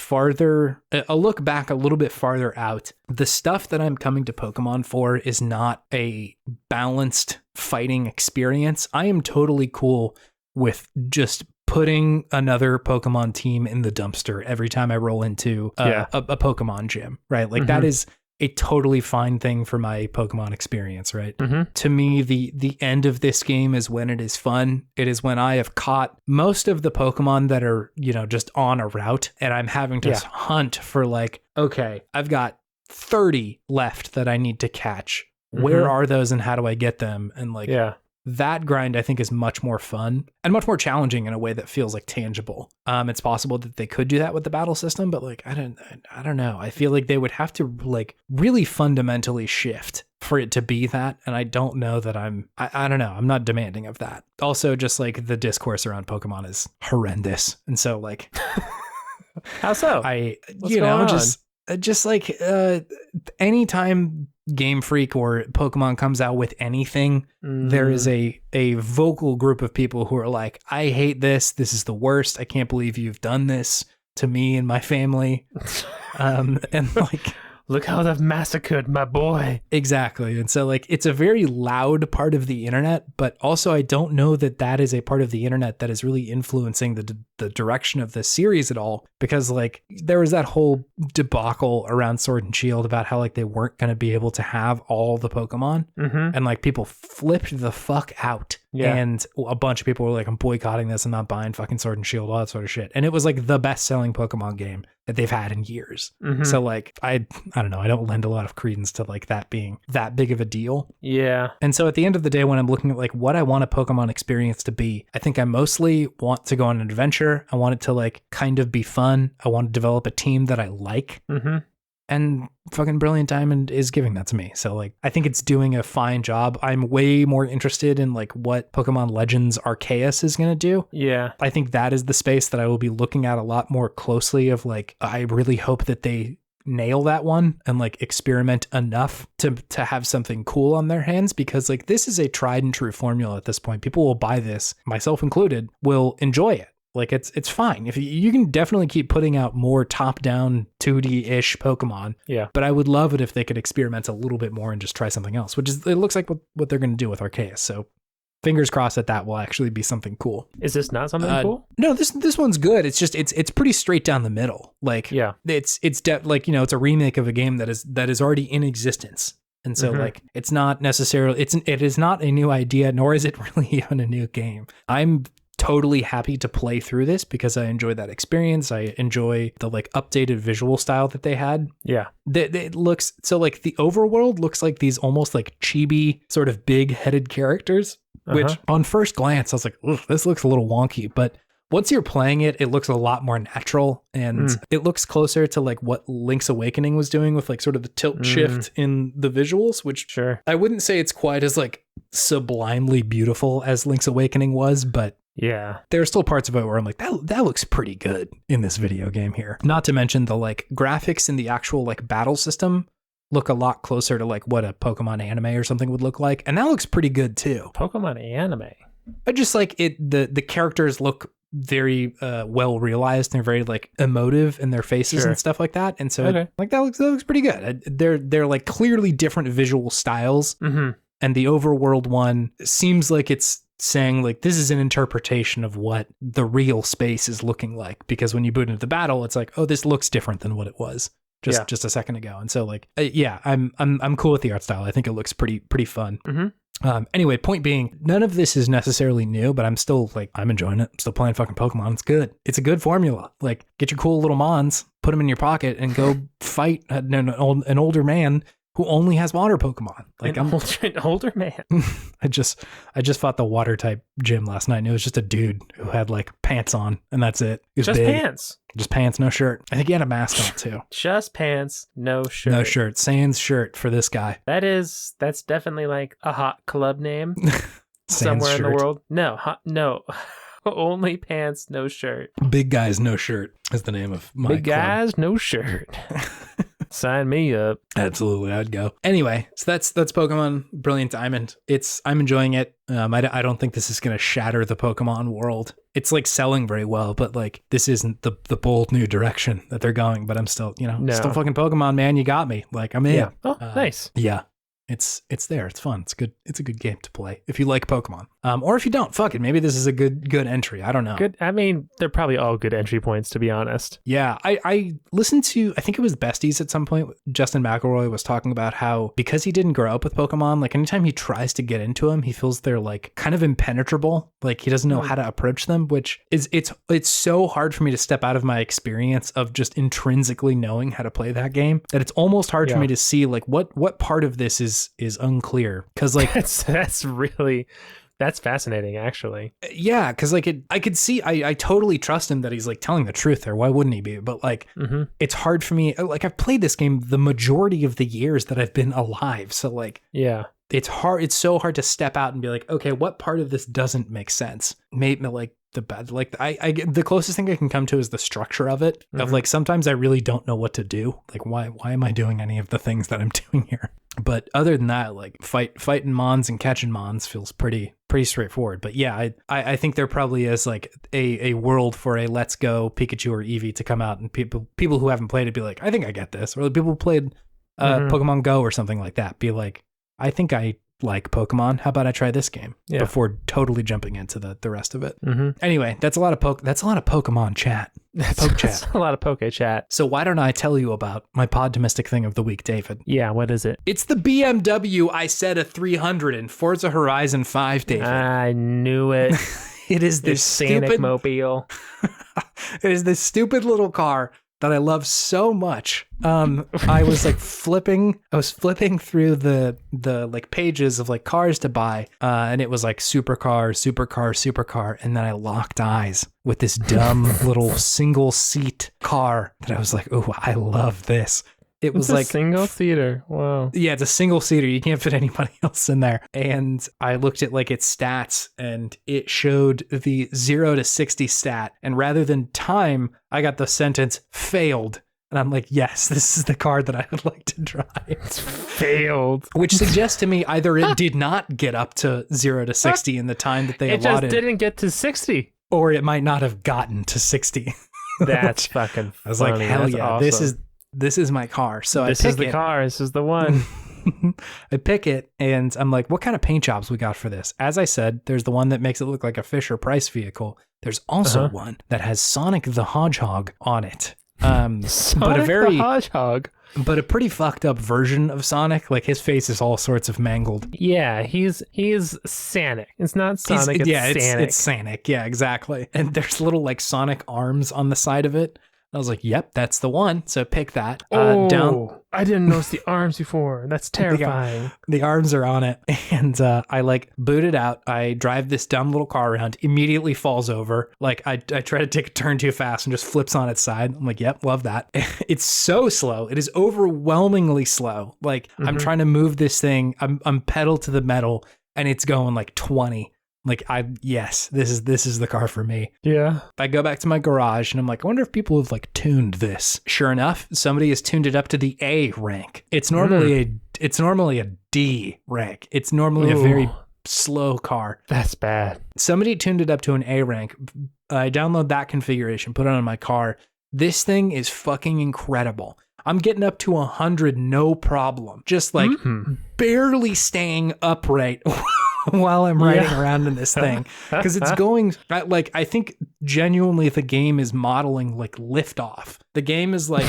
look back a little bit farther out, the stuff that I'm coming to Pokemon for is not a balanced fighting experience. I am totally cool with just putting another Pokemon team in the dumpster every time I roll into a Pokemon gym, right? Like that is a totally fine thing for my Pokemon experience, right? To me, the end of this game is when it is fun. It is when I have caught most of the Pokemon that are, you know, just on a route and I'm having to hunt for like, okay, I've got 30 left that I need to catch. Where are those and how do I get them? And like, that grind I think is much more fun and much more challenging in a way that feels like tangible. It's possible that they could do that with the battle system, but like I don't know. I feel like they would have to like really fundamentally shift for it to be that, and I don't know that I don't know. I'm not demanding of that. Also, just like the discourse around Pokemon is horrendous, and so like how so? What's going on? Just like anytime Game Freak or Pokemon comes out with anything, there is a vocal group of people who are like, I hate this. This is the worst. I can't believe you've done this to me and my family. And like, look how they've massacred my boy. Exactly. And so like, it's a very loud part of the internet, but also I don't know that that is a part of the internet that is really influencing the direction of the series at all, because like there was that whole debacle around Sword and Shield about how like they weren't going to be able to have all the Pokemon, and like people flipped the fuck out. And a bunch of people were like, I'm boycotting this. I'm not buying fucking Sword and Shield, all that sort of shit. And it was like the best selling Pokemon game that they've had in years. So like, I don't know. I don't lend a lot of credence to like that being that big of a deal. Yeah. And so at the end of the day, when I'm looking at like what I want a Pokemon experience to be, I think I mostly want to go on an adventure. I want it to like kind of be fun. I want to develop a team that I like. And fucking Brilliant Diamond is giving that to me. So like, I think it's doing a fine job. I'm way more interested in like what Pokemon Legends Arceus is going to do. Yeah. I think that is the space that I will be looking at a lot more closely of like, I really hope that they nail that one and like experiment enough to have something cool on their hands, because like this is a tried and true formula at this point. People will buy this, myself included, will enjoy it. Like it's fine. If you can definitely keep putting out more top-down 2D-ish Pokemon. Yeah. But I would love it if they could experiment a little bit more and just try something else, which is, it looks like what they're going to do with Arceus. So fingers crossed that will actually be something cool. Is this not something cool? No, this one's good. It's just it's pretty straight down the middle. Like it's like, you know, it's a remake of a game that is already in existence. And so like it's not necessarily it is not a new idea, nor is it really even a new game. I'm totally happy to play through this because I enjoy that experience. I enjoy the like updated visual style that they had. Yeah. It looks so like the overworld looks like these almost like chibi sort of big headed characters, which on first glance I was like, this looks a little wonky, but once you're playing it, it looks a lot more natural, and it looks closer to like what Link's Awakening was doing with like sort of the tilt shift in the visuals, which I wouldn't say it's quite as like sublimely beautiful as Link's Awakening was, but yeah, there are still parts of it where I'm like, that looks pretty good in this video game here. Not to mention the like graphics in the actual like battle system look a lot closer to like what a Pokemon anime or something would look like, and that looks pretty good too. Pokemon anime. I just like it. The characters look very well realized. They're very like emotive in their faces and stuff like that, and so like that looks pretty good. They're like clearly different visual styles, and the overworld one seems like it's saying like this is an interpretation of what the real space is looking like, because when you boot into the battle, it's like, oh, this looks different than what it was just a second ago. And so like I'm cool with the art style. I think it looks pretty fun. Anyway, point being, none of this is necessarily new, but I'm still like, I'm enjoying it. I'm still playing fucking Pokemon. It's good. It's a good formula. Like, get your cool little Mons put them in your pocket and go fight an older man who only has water Pokemon. Like an older man. I just fought the water type gym last night, and it was just a dude who had like pants on, and that's it. He was just big. Pants. Just pants, no shirt. I think he had a mask on too. Just pants, no shirt. No shirt. Sans shirt for this guy. That's definitely like a hot club name somewhere in the world. No, no. Only pants, no shirt. Big guys, no shirt is the name of my Big club. guys, no shirt. Sign me up. Absolutely, I'd go. Anyway, so that's Pokemon Brilliant Diamond. I'm enjoying it. I don't think this is going to shatter the Pokemon world. It's like selling very well, but like this isn't the bold new direction that they're going. But I'm still, still fucking Pokemon, man. You got me. Like I'm in. Yeah. Oh, nice. Yeah. It's there. It's fun. It's good. It's a good game to play if you like Pokemon. Or if you don't, fuck it. Maybe this is a good entry. I don't know. Good. I mean, they're probably all good entry points, to be honest. Yeah. I listened to, I think it was Besties at some point. Justin McElroy was talking about how because he didn't grow up with Pokemon, like anytime he tries to get into them, he feels they're like kind of impenetrable. Like he doesn't know how to approach them, which is it's so hard for me to step out of my experience of just intrinsically knowing how to play that game that it's almost hard for me to see like what part of this is unclear. Because like that's fascinating, actually. Yeah, because like I could see, I totally trust him that he's like telling the truth there. Why wouldn't he be? But like, it's hard for me. Like I've played this game the majority of the years that I've been alive. So like, yeah, it's hard. It's so hard to step out and be like, okay, what part of this doesn't make sense? Maybe like the bad, like I get the closest thing I can come to is the structure of it. Of like, sometimes I really don't know what to do. Like, why am I doing any of the things that I'm doing here? But other than that, like fighting Mons and catching Mons feels pretty straightforward. But yeah, I think there probably is like a world for a Let's Go Pikachu or Eevee to come out, and people who haven't played it be like, I think I get this. Or the people who played Pokemon Go or something like that be like, I think I like Pokemon. How about I try this game before totally jumping into the rest of it? Anyway, that's a lot of Pokemon chat. That's a lot of Poke chat. So why don't I tell you about my Podtimistic thing of the week, David? Yeah, what is it? It's the BMW I said a 300 in Forza Horizon 5, David. I knew it. It is this stupid mobile. It is this stupid little car that I love so much. I was flipping through the like pages of like cars to buy, and it was like supercar, and then I locked eyes with this dumb little single seat car that I was like, oh, I love this. It was like single seater. Wow. Yeah, it's a single seater. You can't fit anybody else in there. And I looked at like its stats, and it showed the 0 to 60 stat. And rather than time, I got the sentence failed. And I'm like, yes, this is the car that I would like to drive. It's failed. Which suggests to me either it did not get up to 0 to 60 in the time that they allotted. It just didn't get to 60. Or it might not have gotten to 60. That's fucking funny. I was like, hell That's yeah, awesome. This is my car. So this is the car. This is the one. I pick it, and I'm like, what kind of paint jobs we got for this? As I said, there's the one that makes it look like a Fisher Price vehicle. There's also one that has Sonic the Hedgehog on it. Sonic the Hedgehog. But a pretty fucked up version of Sonic. Like his face is all sorts of mangled. Yeah, he's Sonic. It's not Sonic. It's Sonic. Yeah, exactly. And there's little like Sonic arms on the side of it. I was like, yep, that's the one. So pick that. Down. I didn't notice the arms before. That's terrifying. The arms are on it. And I like boot it out. I drive this dumb little car around, immediately falls over. Like I try to take a turn too fast and just flips on its side. I'm like, yep, love that. It's so slow. It is overwhelmingly slow. Like I'm trying to move this thing. I'm pedal to the metal, and it's going like 20. Like this is the car for me. Yeah. I go back to my garage and I'm like, I wonder if people have like tuned this. Sure enough, somebody has tuned it up to the A rank. It's normally a D rank. It's normally a very slow car. That's bad. Somebody tuned it up to an A rank. I download that configuration, put it on my car. This thing is fucking incredible. I'm getting up to 100 no problem. Just like barely staying upright while I'm riding around in this thing, because it's going like, I think genuinely the game is modeling like liftoff. The game is like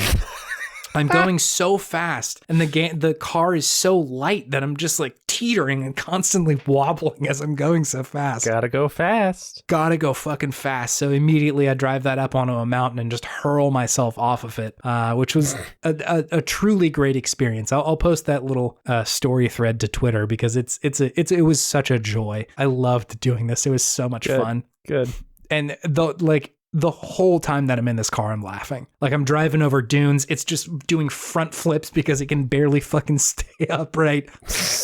I'm going so fast, and the car is so light that I'm just like teetering and constantly wobbling as I'm going so fast. Gotta go fast. Gotta go fucking fast. So immediately I drive that up onto a mountain and just hurl myself off of it, which was a truly great experience. I'll post that little story thread to Twitter because it was such a joy. I loved doing this. It was so much fun. Good. And the whole time that I'm in this car, I'm laughing. Like I'm driving over dunes. It's just doing front flips because it can barely fucking stay upright.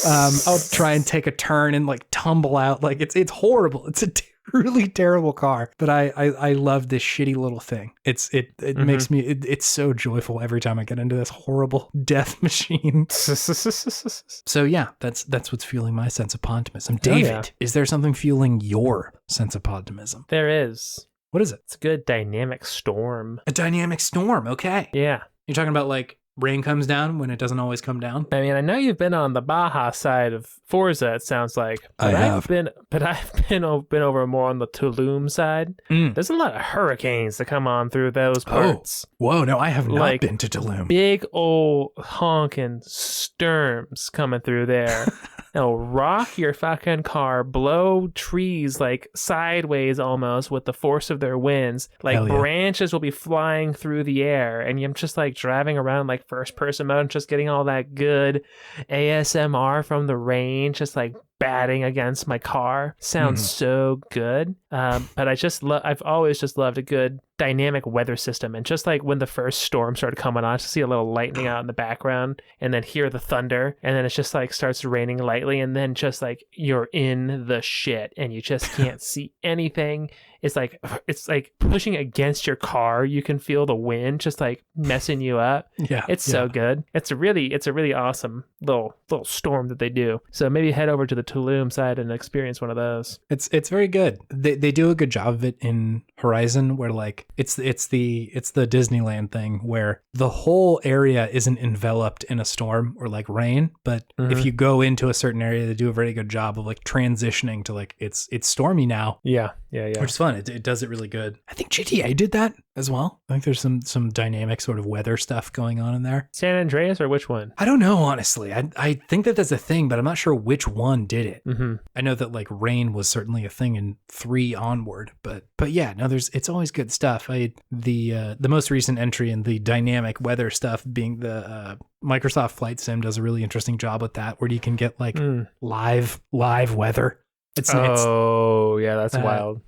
I'll try and take a turn and like tumble out. Like it's horrible. It's a really terrible car, but I love this shitty little thing. It makes me, it's so joyful every time I get into this horrible death machine. So yeah, that's what's fueling my sense of Podtimism. David, is there something fueling your sense of Podtimism? There is. What is it? It's a good dynamic storm. A dynamic storm. Okay. Yeah. You're talking about like rain comes down when it doesn't always come down? I mean, I know you've been on the Baja side of Forza, it sounds like. But I've been over more on the Tulum side. There's a lot of hurricanes that come on through those parts. Whoa, no, I have not been to Tulum. Big old honking storms coming through there. They'll rock your fucking car, blow trees like sideways almost with the force of their winds. Like branches will be flying through the air, and I'm just like driving around like first person mode, just getting all that good ASMR from the rain, just like batting against my car. Sounds so good. But I've always just loved a good dynamic weather system. And just like when the first storm started coming on, to see a little lightning out in the background and then hear the thunder, and then it's just like starts raining lightly, and then just like you're in the shit and you just can't see anything. It's like pushing against your car. You can feel the wind just like messing you up. Yeah, it's so good. It's a really awesome little storm that they do. So maybe head over to the Tulum side and experience one of those. It's very good. They do a good job of it in Horizon, where like it's the Disneyland thing where the whole area isn't enveloped in a storm or like rain, but if you go into a certain area, they do a very good job of like transitioning to like it's stormy now. Yeah. Which is fun. It does it really good. I think GTA did that as well. I think there's some dynamic sort of weather stuff going on in there. San Andreas, or which one? I don't know, honestly. I think that's a thing, but I'm not sure which one did it. I know that like rain was certainly a thing in 3 onward, but yeah, no, it's always good stuff. The most recent entry in the dynamic weather stuff being the Microsoft Flight Sim does a really interesting job with that, where you can get like live weather. It's that's wild.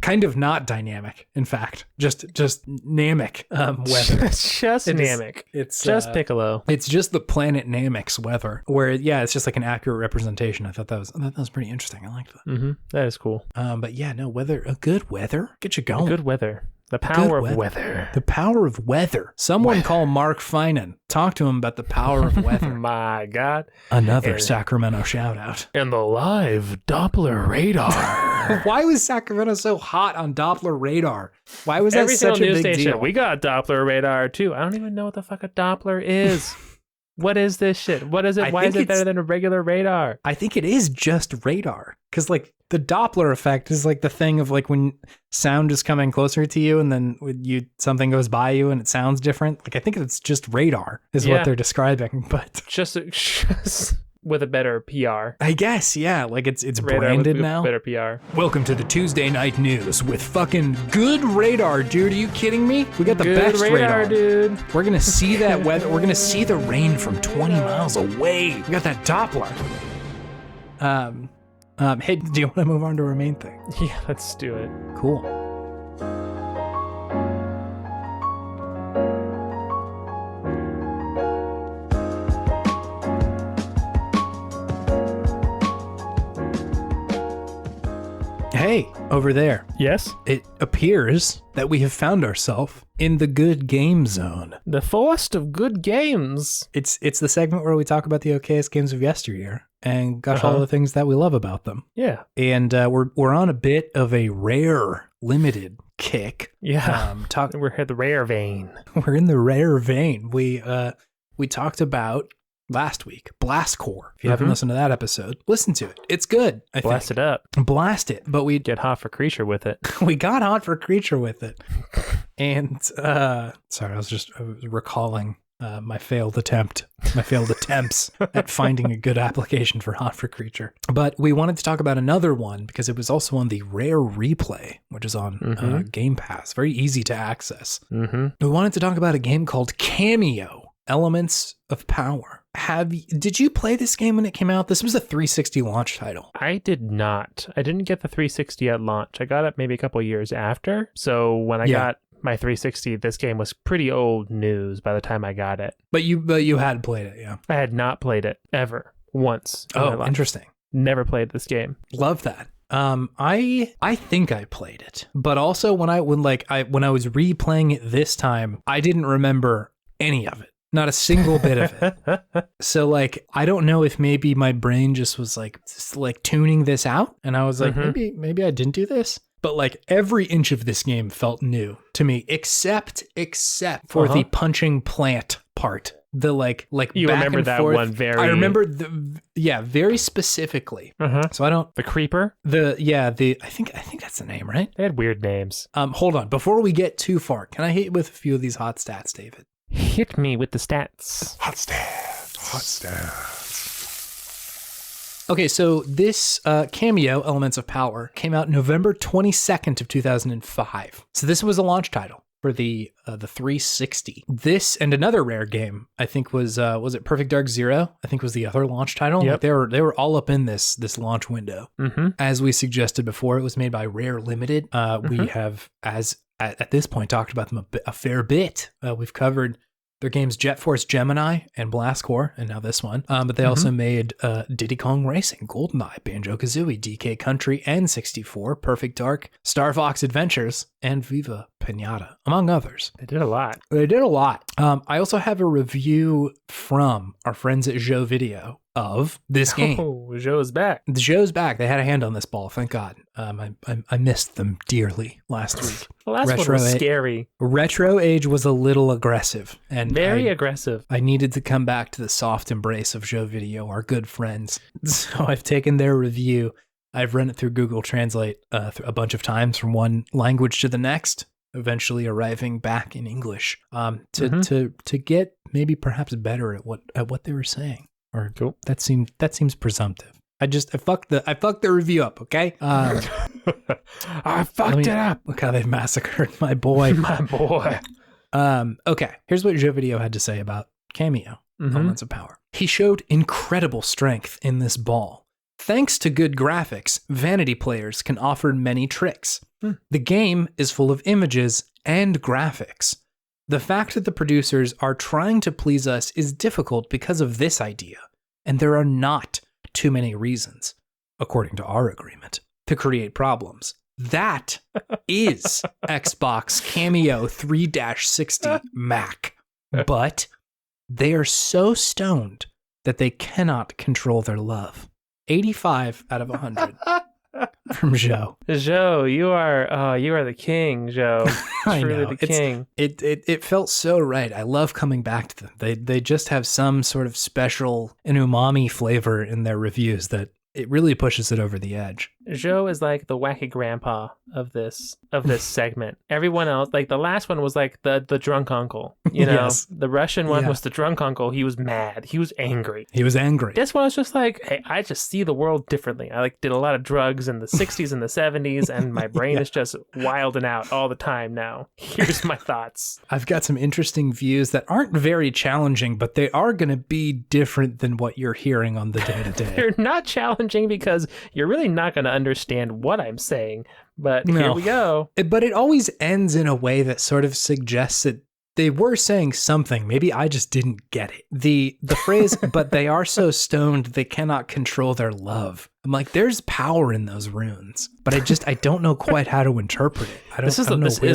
Kind of not dynamic, in fact, just Namek weather. It's just Namek. It's just Piccolo. It's just the planet Namek's weather, where it's just like an accurate representation. I thought that was pretty interesting. I liked that. That is cool. But yeah, no, a good weather, get you going. Good weather. The power of weather. The power of weather. Someone call Mark Finan. Talk to him about the power of weather. My God. Another Sacramento shout out. And the live Doppler radar. Why was Sacramento so hot on Doppler radar? Why was that such a big deal? We got Doppler radar too. I don't even know what the fuck a Doppler is. What is this shit? What is it? Why is it better than a regular radar? I think it is just radar. Because like the Doppler effect is like the thing of like when sound is coming closer to you and then something goes by you and it sounds different. Like I think it's just radar is what they're describing. But just with a better PR. I guess, yeah. Like it's branded now. Better PR. Welcome to the Tuesday Night News with fucking good radar, dude. Are you kidding me? We got the best radar, dude. We're gonna see that weather. We're gonna see the rain from 20 miles away. We got that Doppler. Hey, do you want to move on to our main thing? Yeah, let's do it. Cool. Hey, over there. Yes? It appears that we have found ourselves in the good game zone. The forest of good games. It's the segment where we talk about the okayest games of yesteryear and gush all the things that we love about them. Yeah. And we're on a bit of a rare limited kick. Yeah. We're in the rare vein. We're in the rare vein. We talked about last week, Blast Core. If you haven't listened to that episode, listen to it. It's good. Blast it up. Blast it. But we get hot for Creature with it. We got hot for Creature with it. And sorry, I was recalling my failed attempts at finding a good application for Hot for Creature. But we wanted to talk about another one because it was also on the Rare Replay, which is on Game Pass. Very easy to access. We wanted to talk about a game called Kameo, Elements of Power. Did you play this game when it came out? This was a 360 launch title. I did not. I didn't get the 360 at launch. I got it maybe a couple years after. So when I got my 360, this game was pretty old news by the time I got it. But you had played it, yeah. I had not played it ever once. Oh, interesting. Never played this game. Love that. I think I played it, but also when I was replaying it this time, I didn't remember any of it. Not a single bit of it. So like, I don't know if maybe my brain just was like tuning this out, and I was like, maybe I didn't do this. But like every inch of this game felt new to me, except for the punching plant part. The like you back remember and that forth. one very. I remember very specifically. So I don't. The creeper. I think that's the name, right? They had weird names. Hold on, before we get too far, can I hit you with a few of these hot stats, David? Hit me with the stats. Hot stats. Okay, so this Kameo, Elements of Power, came out November 22nd of 2005. So this was a launch title for the 360. This and another Rare game, I think was it Perfect Dark Zero? I think was the other launch title. Yep. Like they were all up in this launch window. As we suggested before, it was made by Rare Limited. We have, at this point, talked about them a fair bit. We've covered their games Jet Force Gemini and Blast Corps, and now this one. But they also made Diddy Kong Racing, GoldenEye, Banjo-Kazooie, DK Country, N64, Perfect Dark, Star Fox Adventures, and Viva Pinata, among others. They did a lot. I also have a review from our friends at Joe Video of this game. Oh, Joe's back. Joe's back. They had a hand on this ball, thank God. I missed them dearly last week. The last one was scary. Retro Age was a little aggressive. And very aggressive. I needed to come back to the soft embrace of Joe Video, our good friends. So I've taken their review. I've run it through Google Translate a bunch of times from one language to the next, eventually arriving back in English to get maybe perhaps better at what they were saying. Or cool. That seems presumptive. I fucked the review up, okay? I fucked it up. Look how they've massacred my boy. My boy. Okay, here's what Joe Video had to say about Kameo, Elements of Power. He showed incredible strength in this ball. Thanks to good graphics, vanity players can offer many tricks. The game is full of images and graphics. The fact that the producers are trying to please us is difficult because of this idea, and there are not too many reasons, according to our agreement, to create problems. That is Xbox Kameo 3-60 Mac. But they are so stoned that they cannot control their love. 85 out of 100 from Joe. Joe, you are the king, Joe. I Truly know. the king. It felt so right. I love coming back to them. They just have some sort of special and umami flavor in their reviews that it really pushes it over the edge. Joe is like the wacky grandpa of this segment. Everyone else, like the last one was like the drunk uncle, you know? Yes. The Russian one was the drunk uncle. He was mad. He was angry. This one was just like, hey, I just see the world differently. I did a lot of drugs in the 60s and the 70s, and my brain is just wilding out all the time now. Here's my thoughts. I've got some interesting views that aren't very challenging, but they are going to be different than what you're hearing on the day-to-day. They're not challenging because you're really not going to understand what I'm saying, but here we go. But it always ends in a way that sort of suggests that they were saying something. Maybe I just didn't get it. The phrase, but they are so stoned they cannot control their love. I'm like, there's power in those runes, but I don't know quite how to interpret it. This is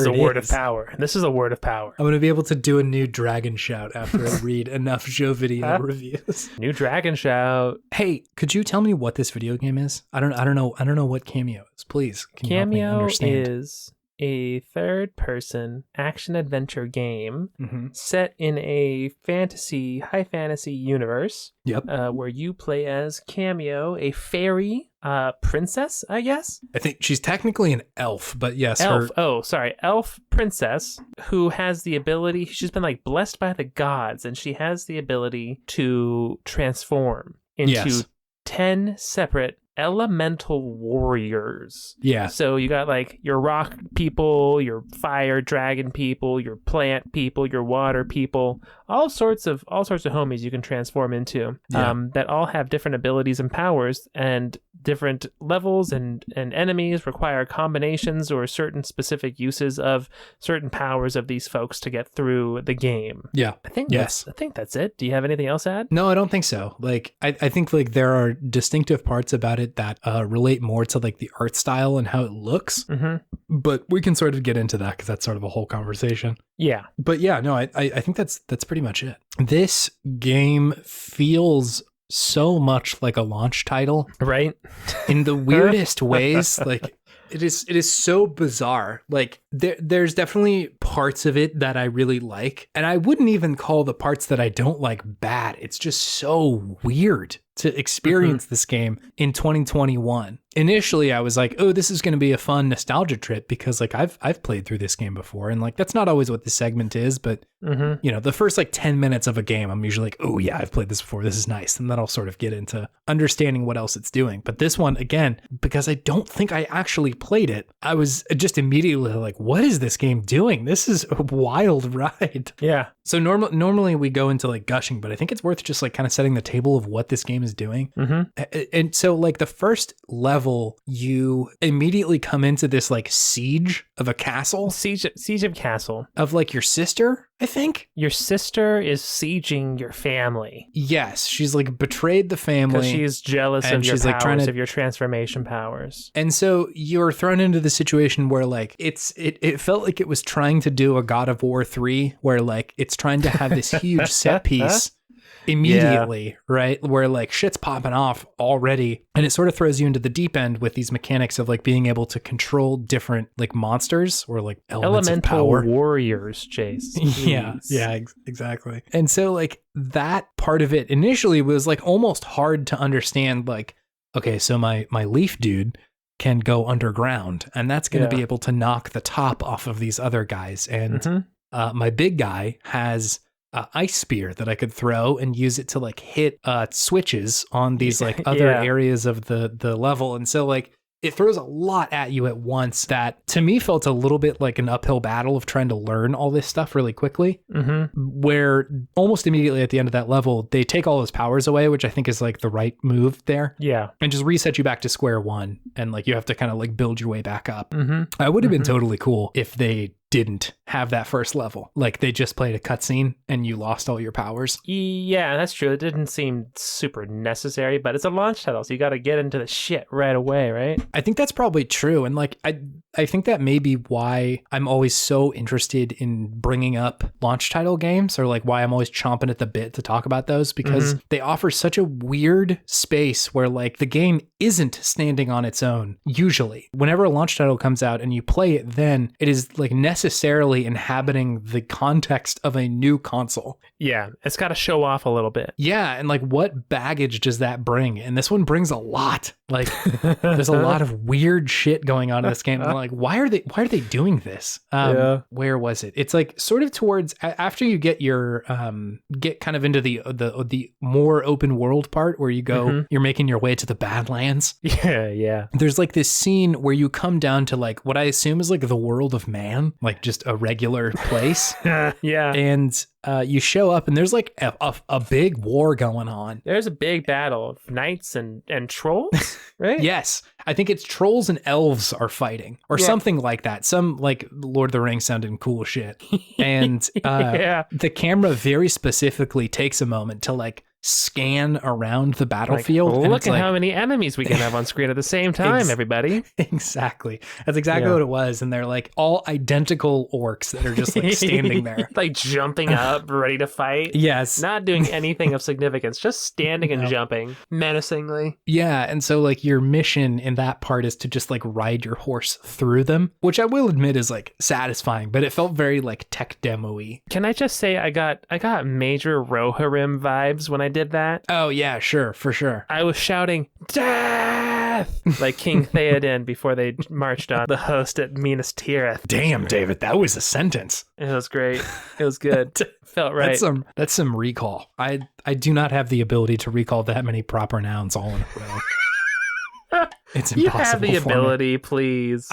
a word of power. This is a word of power. I'm going to be able to do a new dragon shout after I read enough Joe Video reviews. New dragon shout. Hey, could you tell me what this video game is? I don't know what Kameo is. Please, can you help me understand? Is a third-person action-adventure game Mm-hmm. set in a high fantasy universe. Yep. Where you play as Kameo, a fairy princess, I guess? I think she's technically an elf, but yes, Elf. Elf princess who has the ability, she's been like blessed by the gods, and she has the ability to transform into 10 separate elemental warriors. Yeah. So you got like your rock people, your fire dragon people, your plant people, your water people, all sorts of homies you can transform into. That all have different abilities and powers, and different levels and enemies require combinations or certain specific uses of certain powers of these folks to get through the game. Yeah. I think that's it. Do you have anything else to add? No, I don't think so. Like, I think like there are distinctive parts about it that relate more to like the art style and how it looks. Mm-hmm. But we can sort of get into that because that's sort of a whole conversation. Yeah. But yeah, no, I think that's pretty much it. This game feels so much like a launch title, right? In the weirdest ways. Like it is so bizarre. Like there's definitely parts of it that I really like, and I wouldn't even call the parts that I don't like bad. It's just so weird to experience this game in 2021. Initially, I was like, oh, this is going to be a fun nostalgia trip because like I've played through this game before, and like that's not always what this segment is, but you know, the first like 10 minutes of a game, I'm usually like, oh yeah, I've played this before. This is nice. And then I'll sort of get into understanding what else it's doing. But this one, again, because I don't think I actually played it, I was just immediately like, what is this game doing? This is a wild ride. Yeah. So normally we go into like gushing, but I think it's worth just like kind of setting the table of what this game is doing. And so like the first level, you immediately come into this like siege of a castle. Siege of castle. Of like your sister, I think. Your sister is sieging your family. Yes, she's like betrayed the family. Because she's jealous of your like powers, of your transformation powers. And so you're thrown into the situation where like it felt like it was trying to do a God of War 3, where like it's trying to have this huge set piece immediately, right? Where like shit's popping off already, and it sort of throws you into the deep end with these mechanics of like being able to control different like monsters or like elemental of power. Warriors, Jace. Yeah, exactly. And so like that part of it initially was like almost hard to understand. Like, okay, so my leaf dude can go underground, and that's going to be able to knock the top off of these other guys, and my big guy has ice spear that I could throw and use it to like hit switches on these like other areas of the level. And so like it throws a lot at you at once that to me felt a little bit like an uphill battle of trying to learn all this stuff really quickly, where almost immediately at the end of that level, they take all his powers away, which I think is like the right move there. Yeah. And just reset you back to square one. And like you have to kind of like build your way back up. I would have been totally cool if they didn't have that first level. Like they just played a cutscene and you lost all your powers. Yeah, that's true. It didn't seem super necessary, but it's a launch title, so you got to get into the shit right away, right? I think that's probably true. And like, I think that may be why I'm always so interested in bringing up launch title games, or like why I'm always chomping at the bit to talk about those, because they offer such a weird space where like the game isn't standing on its own. Usually, whenever a launch title comes out and you play it, then it is like necessarily inhabiting the context of a new console. Yeah, it's got to show off a little bit. Yeah, and like what baggage does that bring? And this one brings a lot. Like there's a lot of weird shit going on in this game. I'm like, why are they doing this? Where was it? It's like sort of towards after you get your get kind of into the more open world part where you go, you're making your way to the Badlands. Yeah. There's like this scene where you come down to like what I assume is like the world of man, like just a regular place. Yeah. And you show up and there's like a big war going on. There's a big battle of knights and trolls, right? Yes. I think it's trolls and elves are fighting or something like that. Some like Lord of the Rings sounding cool shit. And the camera very specifically takes a moment to like scan around the battlefield. Like, and look at how many enemies we can have on screen at the same time, everybody. Exactly. That's exactly what it was. And they're like all identical orcs that are just like standing there. Like jumping up, ready to fight. Yes. Not doing anything of significance, just standing and jumping menacingly. Yeah. And so like your mission in that part is to just like ride your horse through them, which I will admit is like satisfying, but it felt very like tech demo-y. Can I just say I got major Rohirrim vibes when I did that? Oh yeah, sure, for sure. I was shouting death like King Theoden before they marched on the host at Minas Tirith. Damn, David, that was a sentence. It was great. It was good. Felt right. That's some recall. I do not have the ability to recall that many proper nouns all in a row. It's impossible. You have the ability, please.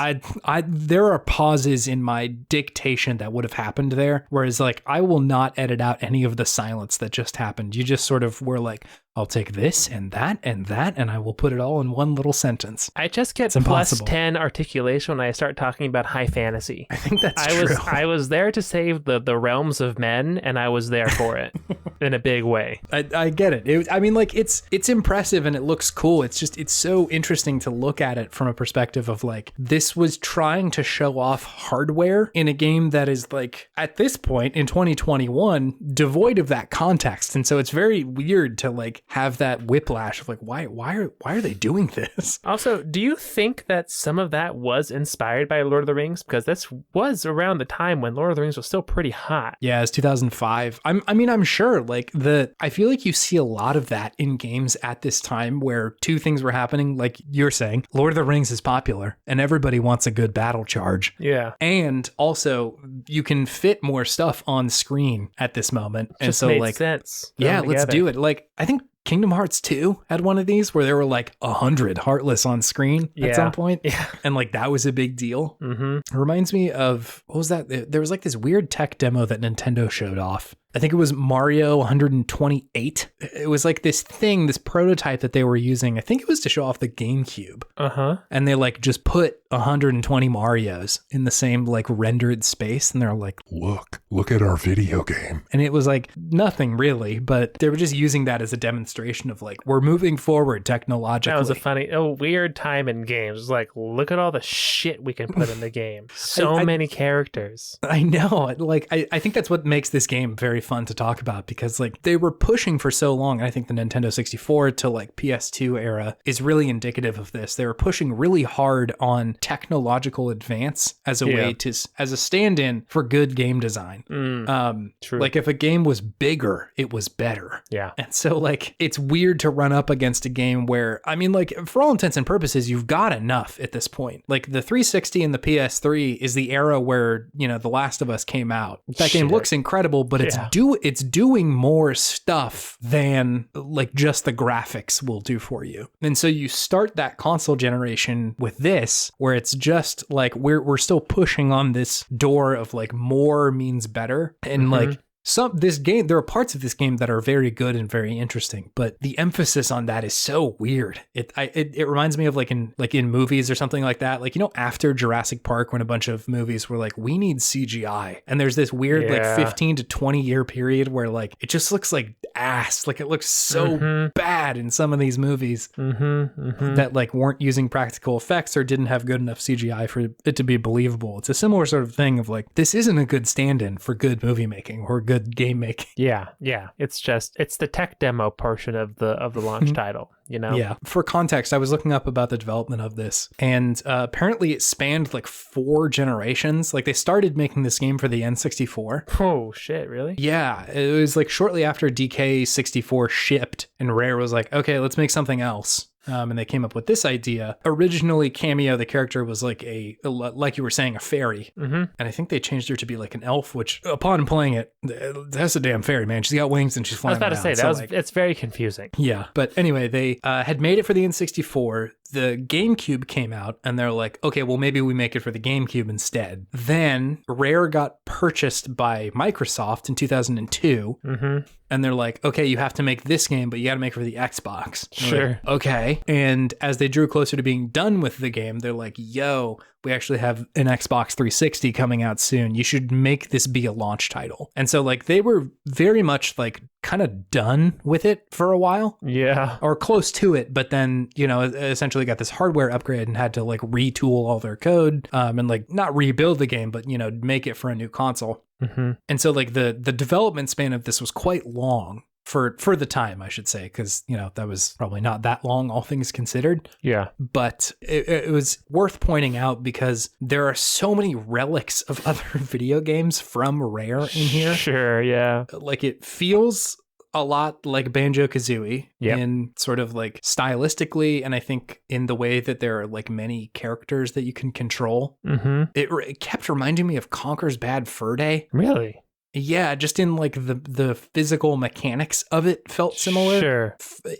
There are pauses in my dictation that would have happened there, whereas like I will not edit out any of the silence that just happened. You just sort of were like, I'll take this and that, and I will put it all in one little sentence. I just get plus 10 articulation when I start talking about high fantasy. I think that's true. I was there to save the realms of men, and I was there for it in a big way. I get it. I mean, like it's impressive and it looks cool. It's so interesting to look at it from a perspective of like, this was trying to show off hardware in a game that is like, at this point in 2021, devoid of that context. And so it's very weird to like have that whiplash of like, why are they doing this? Also, do you think that some of that was inspired by Lord of the Rings? Because this was around the time when Lord of the Rings was still pretty hot. Yeah, it's 2005. I'm sure like I feel like you see a lot of that in games at this time where two things were happening. Like you're saying, Lord of the Rings is popular and everybody wants a good battle charge. Yeah. And also you can fit more stuff on screen at this moment. And just so made like, sense. Yeah, let's do it. Like, I think Kingdom Hearts 2 had one of these where there were like 100 Heartless on screen at some point. Yeah. And like that was a big deal. Mm-hmm. It reminds me of, what was that? There was like this weird tech demo that Nintendo showed off. I think it was Mario 128. It was like this prototype that they were using. I think it was to show off the GameCube. Uh-huh. And they like just put 120 Marios in the same like rendered space. And they're like, look at our video game. And it was like nothing really, but they were just using that as a demonstration of like, we're moving forward technologically. That was a weird time in games. It was like, look at all the shit we can put in the game. So many characters. I know. Like, I think that's what makes this game very fun to talk about, because like they were pushing for so long. And I think the Nintendo 64 to like PS2 era is really indicative of this. They were pushing really hard on technological advance as a way to, as a stand-in for good game design. True. Like if a game was bigger, it was better. Yeah. And so like, it's weird to run up against a game where, I mean, like for all intents and purposes, you've got enough at this point. Like the 360 and the PS3 is the era where, you know, The Last of Us came out. That game looks incredible, but it's doing more stuff than like just the graphics will do for you. And so you start that console generation with this, where it's just like we're still pushing on this door of like more means better. And like there are parts of this game that are very good and very interesting, but the emphasis on that is so weird. It reminds me of like in movies or something like that. Like, you know, after Jurassic Park, when a bunch of movies were like, we need CGI, and there's this weird like 15 to 20 year period where like it just looks like ass. Like it looks so bad in some of these movies that like weren't using practical effects or didn't have good enough CGI for it to be believable. It's a similar sort of thing of like, this isn't a good stand-in for good movie making or good game making. Yeah. It's the tech demo portion of the launch title, you know? Yeah. For context, I was looking up about the development of this, and apparently it spanned like 4 generations. Like they started making this game for the N64. Oh shit, really? Yeah. It was like shortly after DK64 shipped, and Rare was like, okay, let's make something else. And they came up with this idea. Originally, Kameo, the character, was like like you were saying, a fairy. And I think they changed her to be like an elf, which upon playing it, that's a damn fairy, man. She's got wings and she's flying around. I was about to say, it's very confusing. Yeah. But anyway, they had made it for the N64. The GameCube came out and they're like, okay, well, maybe we make it for the GameCube instead. Then Rare got purchased by Microsoft in 2002. And they're like, okay, you have to make this game, but you got to make it for the Xbox. Sure. Like, okay. And as they drew closer to being done with the game, they're like, yo, we actually have an Xbox 360 coming out soon. You should make this be a launch title. And so like they were very much like kind of done with it for a while. Yeah. Or close to it, but then, you know, essentially got this hardware upgrade and had to like retool all their code and like not rebuild the game, but, you know, make it for a new console. Mm-hmm. And so like the development span of this was quite long for the time, I should say, because, you know, that was probably not that long, all things considered. Yeah. But it was worth pointing out because there are so many relics of other video games from Rare in here. Sure, yeah. Like it feels a lot like Banjo-Kazooie Yep. in sort of like stylistically, and I think in the way that there are like many characters that you can control. Mm-hmm. It kept reminding me of Conker's Bad Fur Day. Really? Yeah, just in like the physical mechanics of it felt similar. Sure.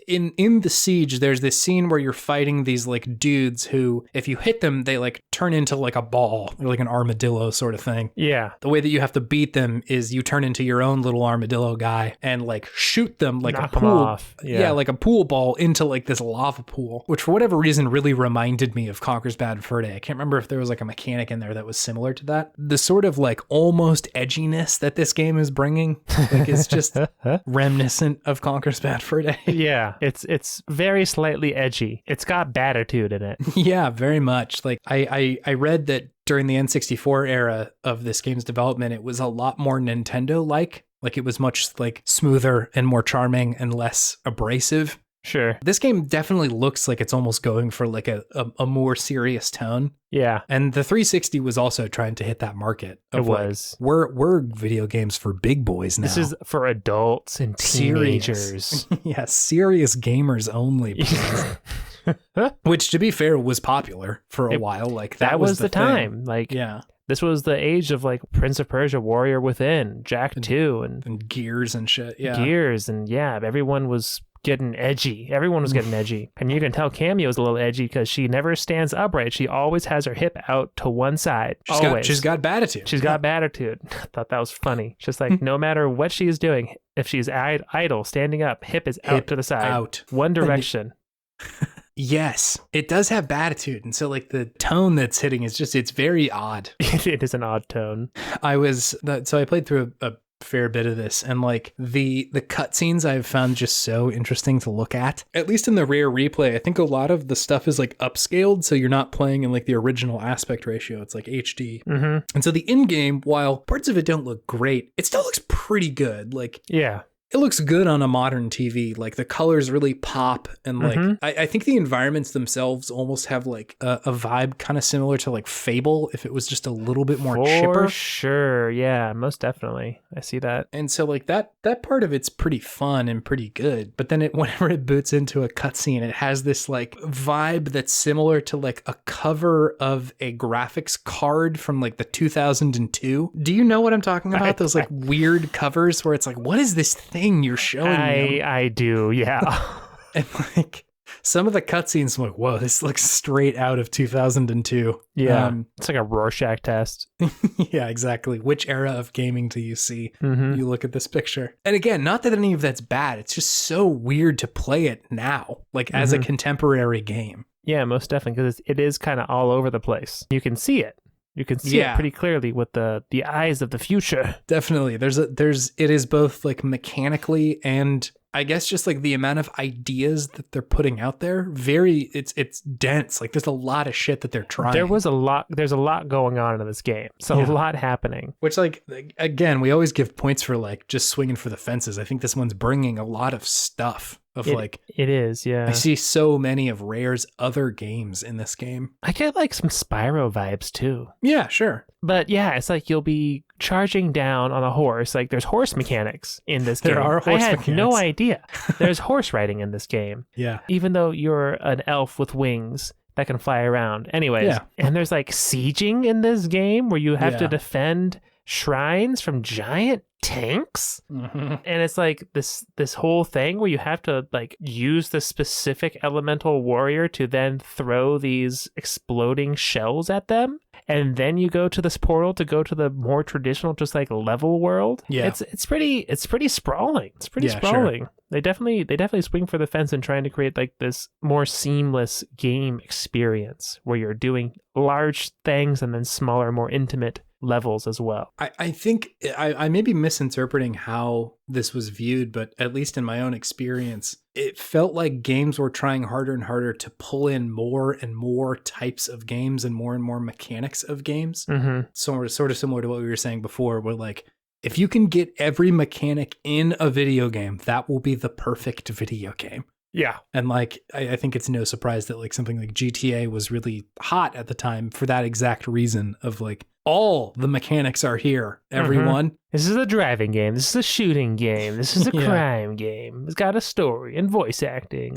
In the Siege, there's this scene where you're fighting these like dudes who, if you hit them, they like turn into like a ball or like an armadillo sort of thing. Yeah. The way that you have to beat them is you turn into your own little armadillo guy and like shoot them like Knock a them pool. off. Yeah, like a pool ball into like this lava pool, which for whatever reason really reminded me of Conker's Bad Fur Day. I can't remember if there was like a mechanic in there that was similar to that. The sort of like almost edginess that this game is bringing like is just reminiscent of Conker's Bad Fur Day. Yeah, it's very slightly edgy. It's got Batitude in it. Yeah, very much. Like I read that during the N64 era of this game's development, it was a lot more Nintendo-like. Like it was much like smoother and more charming and less abrasive. Sure. This game definitely looks like it's almost going for like a more serious tone. Yeah. And the 360 was also trying to hit that market. It was. We're video games for big boys now. This is for adults and teenagers. Yeah, serious gamers only. Which, to be fair, was popular for a while. Like that was the thing. time. Like, yeah. This was the age of like Prince of Persia, Warrior Within, Jack 2, and Gears and shit. Yeah. Gears, and yeah, everyone was getting edgy. Everyone was getting edgy. And you can tell Kameo is a little edgy because she never stands upright. She always has her hip out to one side. She's got Batitude. She's got Batitude. I thought that was funny. Just like no matter what she's doing, if she's idle, standing up, hip is out to the side. Out. One direction. Yes, it does have Batitude. And so like the tone that's hitting is just, it's very odd. It is an odd tone. So I played through a fair bit of this, and like the cutscenes I've found just so interesting to look at least in the Rare replay. I think a lot of the stuff is like upscaled, so you're not playing in like the original aspect ratio. It's like HD. Mm-hmm. And so the in-game, while parts of it don't look great, it still looks pretty good. Like, yeah, it looks good on a modern TV. Like the colors really pop, and like I think the environments themselves almost have like a vibe kind of similar to like Fable if it was just a little bit more chipper. For sure, yeah, most definitely. I see that. And so like that part of it's pretty fun and pretty good. But then whenever it boots into a cutscene, it has this like vibe that's similar to like a cover of a graphics card from like the 2002. Do you know what I'm talking about? Those like weird covers where it's like, what is this thing you're showing me? I do, yeah. And like some of the cutscenes, I'm like, whoa, this looks straight out of 2002. Yeah, it's like a Rorschach test. Yeah, exactly. Which era of gaming do you see? You look at this picture. And again, not that any of that's bad. It's just so weird to play it now, like as a contemporary game. Yeah, most definitely, because it is kind of all over the place. You can see it. You can see it pretty clearly with the eyes of the future. Definitely. It is both like mechanically and I guess just like the amount of ideas that they're putting out there. It's dense. Like there's a lot of shit that they're trying. There's a lot going on in this game. So a lot happening. Which like, again, we always give points for like just swinging for the fences. I think this one's bringing a lot of stuff. It is, yeah. I see so many of Rare's other games in this game. I get like some Spyro vibes too. Yeah, sure. But yeah, it's like you'll be charging down on a horse. Like there's horse mechanics in this game. There are horse mechanics. I had no idea. There's horse riding in this game. Yeah. Even though you're an elf with wings that can fly around. Anyways, and there's like sieging in this game where you have to defend shrines from giant tanks, and it's like this whole thing where you have to like use the specific elemental warrior to then throw these exploding shells at them, and then you go to this portal to go to the more traditional, just like level world. Yeah. It's pretty sprawling. It's pretty sprawling. Sure. They definitely swing for the fence in trying to create like this more seamless game experience where you're doing large things and then smaller, more intimate levels as well. I think I may be misinterpreting how this was viewed, but at least in my own experience, it felt like games were trying harder and harder to pull in more and more types of games and more mechanics of games. Mm-hmm. So sort of similar to what we were saying before, where like, if you can get every mechanic in a video game, that will be the perfect video game. Yeah. And like, I think it's no surprise that like something like GTA was really hot at the time for that exact reason of like, all the mechanics are here, everyone. Mm-hmm. This is a driving game. This is a shooting game. This is a crime game. It's got a story and voice acting.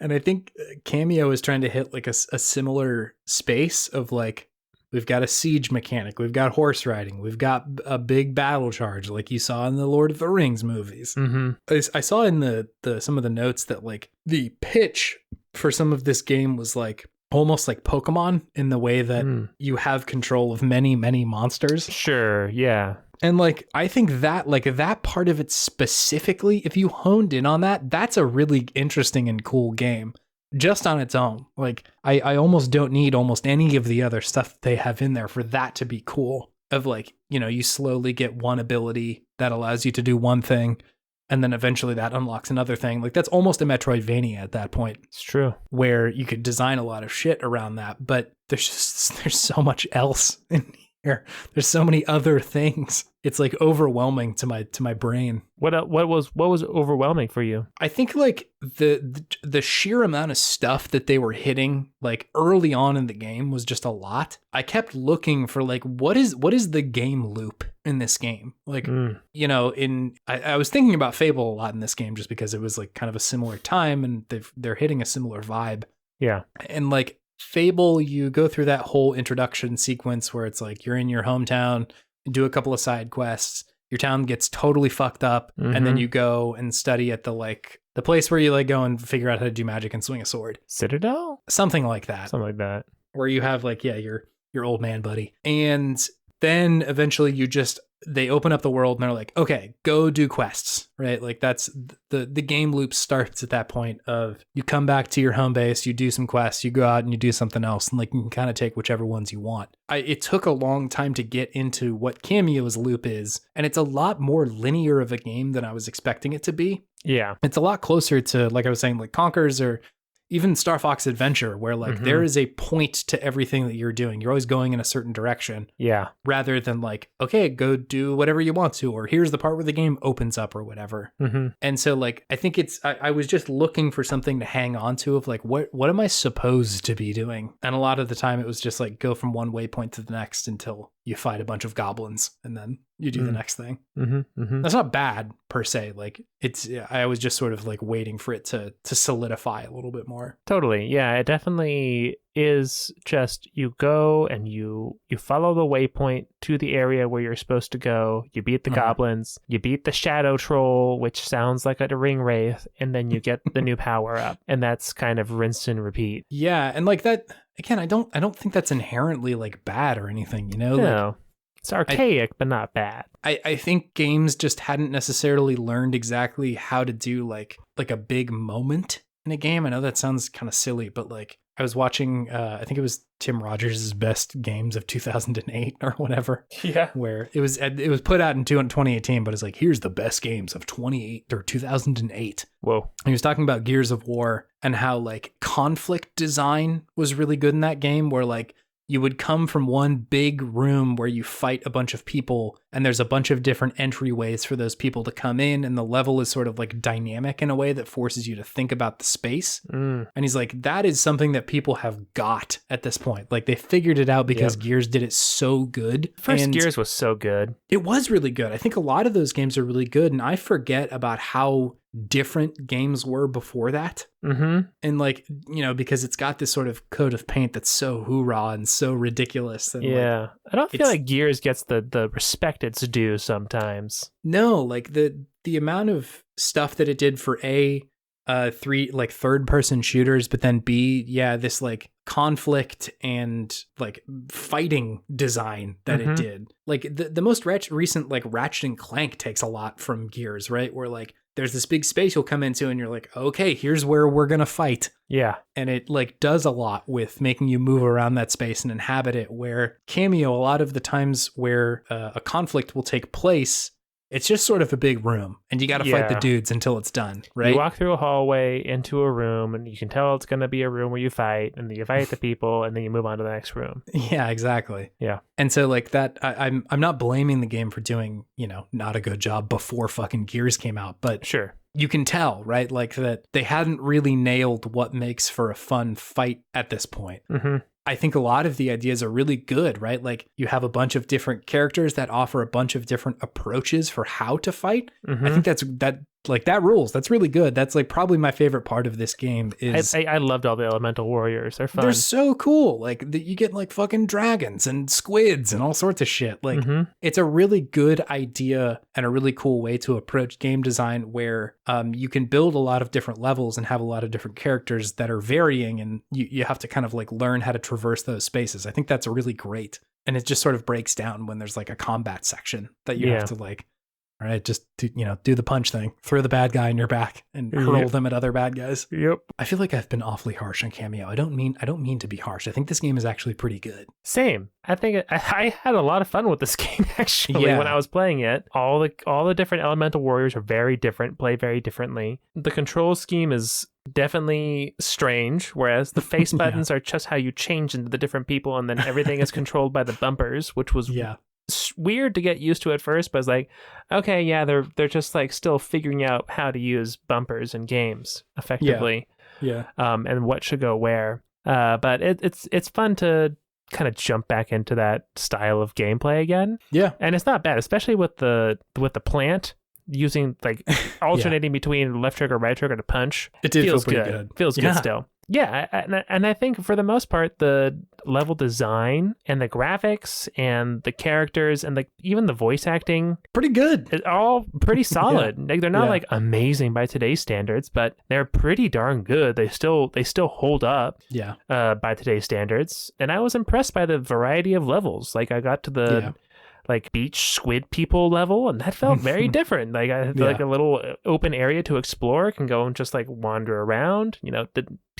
And I think Kameo is trying to hit like a similar space of like, we've got a siege mechanic. We've got horse riding. We've got a big battle charge like you saw in the Lord of the Rings movies. Mm-hmm. I saw in the some of the notes that like the pitch for some of this game was like almost like Pokemon in the way that you have control of many monsters. Sure, yeah. And like, I think that like that part of it specifically, if you honed in on that, that's a really interesting and cool game. Just on its own. Like, I almost don't need almost any of the other stuff they have in there for that to be cool. Of like, you know, you slowly get one ability that allows you to do one thing, and then eventually that unlocks another thing. Like, that's almost a Metroidvania at that point. It's true. Where you could design a lot of shit around that, but there's so much else in here. There's so many other things. It's like overwhelming to my brain. What was overwhelming for you? I think like the sheer amount of stuff that they were hitting like early on in the game was just a lot. I kept looking for like what is the game loop in this game? Like you know, I was thinking about Fable a lot in this game just because it was like kind of a similar time and they're hitting a similar vibe. Yeah. And like Fable, you go through that whole introduction sequence where it's like you're in your hometown, do a couple of side quests, your town gets totally fucked up, and then you go and study at the place where you like go and figure out how to do magic and swing a sword. Citadel? Something like that. Where you have like, yeah, your old man buddy. And then eventually they open up the world and they're like, okay, go do quests, right? Like that's the game loop starts at that point of you come back to your home base, you do some quests, you go out and you do something else, and like you can kind of take whichever ones you want. It took a long time to get into what Kameo's loop is, and it's a lot more linear of a game than I was expecting it to be. Yeah. It's a lot closer to, like I was saying, like Conkers or even Star Fox Adventure, where like there is a point to everything that you're doing. You're always going in a certain direction. Yeah. Rather than like, okay, go do whatever you want to, or here's the part where the game opens up or whatever. And so like, I think I was just looking for something to hang on to of like, what am I supposed to be doing? And a lot of the time it was just like, go from one waypoint to the next until you fight a bunch of goblins and then you do the next thing. That's not bad per se. Like I was just sort of like waiting for it to solidify a little bit more. Totally. Yeah, it definitely is just you go and you follow the waypoint to the area where you're supposed to go. You beat the goblins, you beat the shadow troll, which sounds like a ring wraith, and then you get the new power up. And that's kind of rinse and repeat. Yeah, and like that again, I don't think that's inherently like bad or anything, you know? No. Like, it's archaic, but not bad. I think games just hadn't necessarily learned exactly how to do like a big moment in a game. I know that sounds kind of silly, but like I was watching, I think it was Tim Rogers' best games of 2008 or whatever. Yeah. Where it was put out in 2018, but it's like, here's the best games of 2008. Whoa. And he was talking about Gears of War and how like conflict design was really good in that game, where like you would come from one big room where you fight a bunch of people and there's a bunch of different entryways for those people to come in, and the level is sort of like dynamic in a way that forces you to think about the space. And he's like, that is something that people have got at this point. Like they figured it out because Gears did it so good. First Gears was so good. It was really good. I think a lot of those games are really good, and I forget about how different games were before that. And like, you know, because it's got this sort of coat of paint that's so hoorah and so ridiculous. And like, I don't feel like Gears gets the respect it's due sometimes. No, like the amount of stuff that it did for three like third person shooters, but then B, this like conflict and like fighting design that it did. Like the most recent like Ratchet and Clank takes a lot from Gears, right? Where like there's this big space you'll come into and you're like, okay, here's where we're gonna fight. Yeah. And it like does a lot with making you move around that space and inhabit it, where Kameo, a lot of the times where a conflict will take place, it's just sort of a big room and you got to fight the dudes until it's done, right? You walk through a hallway into a room and you can tell it's going to be a room where you fight, and then you fight the people and then you move on to the next room. Yeah, exactly. Yeah. And so like that, I'm not blaming the game for doing, not a good job before fucking Gears came out, but sure. You can tell, right? Like that they hadn't really nailed what makes for a fun fight at this point. Mm-hmm. I think a lot of the ideas are really good, right? Like you have a bunch of different characters that offer a bunch of different approaches for how to fight. Mm-hmm. I think that rules. That's really good. That's like probably my favorite part of this game is I loved all the elemental warriors. They're fun. They're so cool. Like you get like fucking dragons and squids and all sorts of shit. Like it's a really good idea and a really cool way to approach game design where you can build a lot of different levels and have a lot of different characters that are varying, and you have to kind of like learn how to traverse those spaces. I think that's really great. And it just sort of breaks down when there's like a combat section that you have to like, all right, just do the punch thing, throw the bad guy in your back and hurl them at other bad guys. Yep. I feel like I've been awfully harsh on Kameo. I don't mean to be harsh. I think this game is actually pretty good. Same. I think I had a lot of fun with this game actually when I was playing it. All the different elemental warriors are very different, play very differently. The control scheme is definitely strange, whereas the face buttons are just how you change into the different people, and then everything is controlled by the bumpers, which was weird to get used to at first, but it's like, okay, yeah, they're just like still figuring out how to use bumpers in games effectively, and what should go where. But it's fun to kind of jump back into that style of gameplay again. Yeah, and it's not bad, especially with the plant using like alternating between left trigger, right trigger to punch. It did feel pretty good. Feels good still. Yeah, and I think for the most part, the level design and the graphics and the characters and even the voice acting, pretty good. It's all pretty solid. Like they're not like amazing by today's standards, but they're pretty darn good. They still hold up. By today's standards, and I was impressed by the variety of levels. Like I got to the like beach squid people level, and that felt very different. Like I had like a little open area to explore, can go and just like wander around,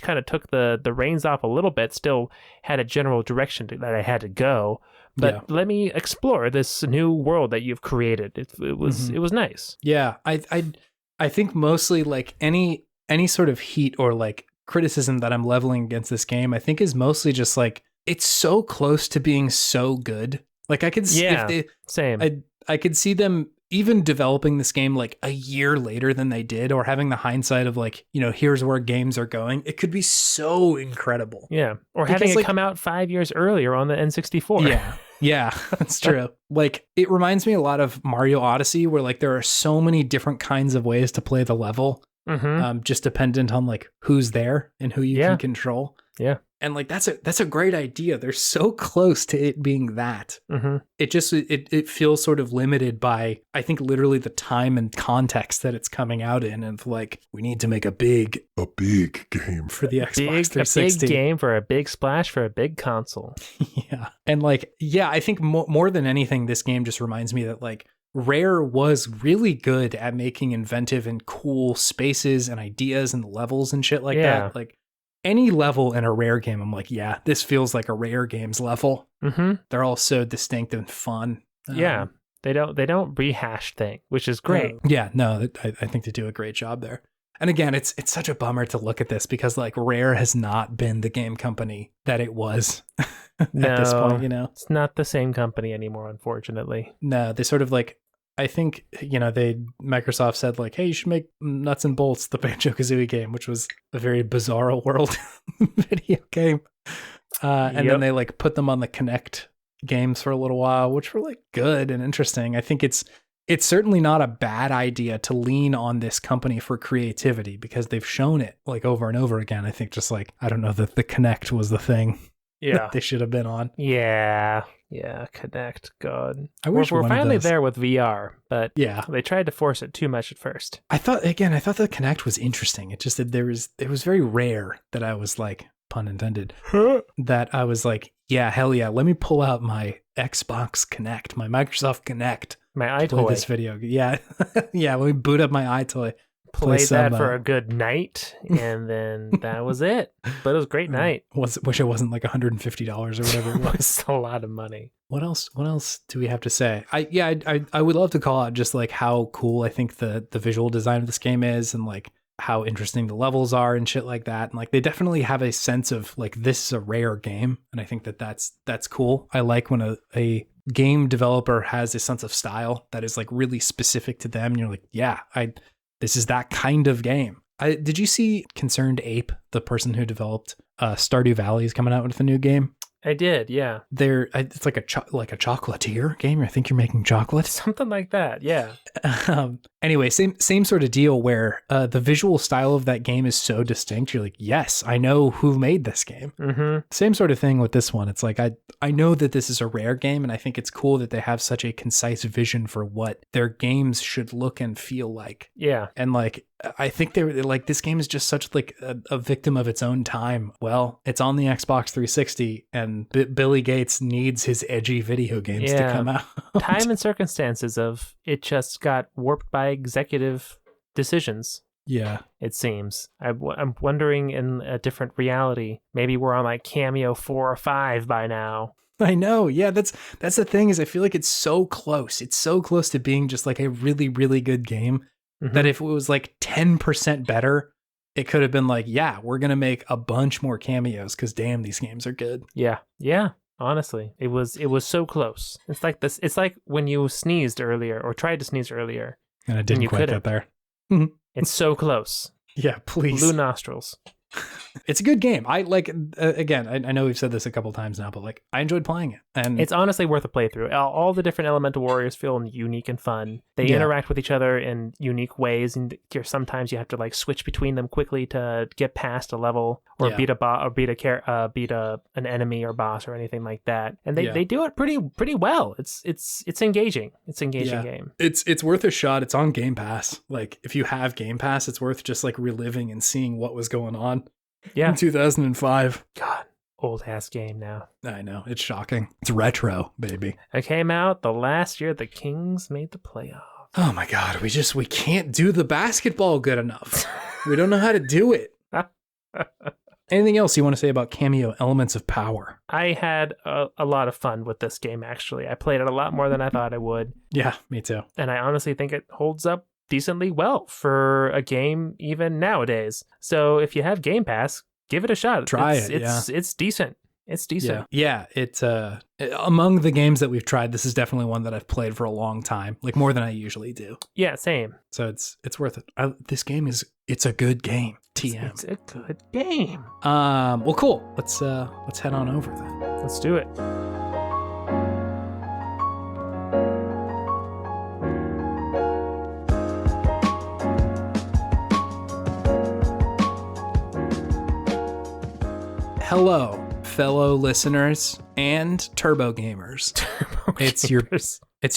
kind of took the reins off a little bit, still had a general direction that I had to go, but let me explore this new world that you've created. It was nice. I think mostly like any sort of heat or like criticism that I'm leveling against this game, I think is mostly just like it's so close to being so good. Like I could see I could see them even developing this game like a year later than they did, or having the hindsight of like, here's where games are going. It could be so incredible. Yeah. Or having it come out 5 years earlier on the N64. Yeah, that's true. Like it reminds me a lot of Mario Odyssey, where like there are so many different kinds of ways to play the level, just dependent on like who's there and who you can control. Yeah. And like that's a great idea. They're so close to it being that. It just it feels sort of limited by, I think, literally the time and context that it's coming out in, and like we need to make a big game for the Xbox 360. A big game for a big splash for a big console. And like I think more than anything, this game just reminds me that like Rare was really good at making inventive and cool spaces and ideas and levels and shit like that. Like any level in a Rare game, I'm like, this feels like a Rare Games level. They're all so distinct and fun. They don't rehash things, which is great. I think they do a great job there. And again, it's such a bummer to look at this, because like Rare has not been the game company that it was at this point. It's not the same company anymore, unfortunately. No, they sort of like, I think, Microsoft said like, hey, you should make Nuts and Bolts, the Banjo-Kazooie game, which was a very bizarro world video game. And then they like put them on the Kinect games for a little while, which were like good and interesting. I think it's certainly not a bad idea to lean on this company for creativity, because they've shown it like over and over again. I think just like, I don't know, that the Kinect was the thing. Yeah. they should have been on. Yeah. Connect. God. I wish we're one of finally those- there with VR, but Yeah. they tried to force it too much at first. I thought the Kinect was interesting. It just that it was very rare that I was like, pun intended, that I was like, yeah, hell yeah, let me pull out my Xbox Kinect, my Microsoft Kinect, My play iToy. this video. Yeah, yeah, let me boot up my iToy. Played some, that for a good night, and then that was it. But it was a great night. Wish it wasn't like $150 or whatever it was. It's a lot of money. What else do we have to say? I would love to call out just like how cool I think the visual design of this game is, and like how interesting the levels are and shit like that. And like they definitely have a sense of like, this is a rare game, and I think that's cool. I like when a game developer has a sense of style that is like really specific to them, and you're like, yeah, this is that kind of game. Did you see Concerned Ape, the person who developed Stardew Valley, is coming out with a new game? I did, yeah. It's like a chocolatier game. I think you're making chocolate. Something like that, yeah. Anyway, same sort of deal where the visual style of that game is so distinct. You're like, yes, I know who made this game. Mm-hmm. Same sort of thing with this one. It's like, I know that this is a rare game, and I think it's cool that they have such a concise vision for what their games should look and feel like. Yeah. And like, I think they were like, this game is just such like a victim of its own time. Well, it's on the Xbox 360, and Billy Gates needs his edgy video games to come out. Time and circumstances of it just got warped by executive decisions. Yeah. It seems. I'm wondering in a different reality. Maybe we're on like Kameo 4 or 5 by now. I know. Yeah, that's the thing, is I feel like it's so close. It's so close to being just like a really, really good game. Mm-hmm. That if it was like 10% better, it could have been like, yeah, we're going to make a bunch more cameos because damn, these games are good. Yeah. Yeah. Honestly, it was so close. It's like this. It's like when you sneezed earlier or tried to sneeze earlier. And I didn't you quite couldn't. get there. It's so close. Yeah, please. Blue nostrils. It's a good game. I like, again, I know we've said this a couple times now, but like, I enjoyed playing it. And it's honestly worth a playthrough. All the different elemental warriors feel unique and fun. They interact with each other in unique ways, and sometimes you have to like switch between them quickly to get past a level or beat an enemy or boss or anything like that. And they do it pretty well. It's engaging. It's an engaging game. It's worth a shot. It's on Game Pass. Like, if you have Game Pass, it's worth just like reliving and seeing what was going on. Yeah. In 2005. God, old ass game now. I know. It's shocking. It's retro, baby. It came out the last year the Kings made the playoffs. Oh my God. We can't do the basketball good enough. We don't know how to do it. Anything else you want to say about Kameo Elements of Power? I had a lot of fun with this game, actually. I played it a lot more than I thought I would. Yeah, me too. And I honestly think it holds up decently well for a game even nowadays. So if you have Game Pass, give it a shot. It's decent. It's decent. Yeah. It's among the games that we've tried, this is definitely one that I've played for a long time, like more than I usually do. Yeah, same. So it's worth it. This game it's a good game. TM. It's a good game. Well, cool. Let's head on over then. Let's do it. Hello, fellow listeners and turbo gamers. It's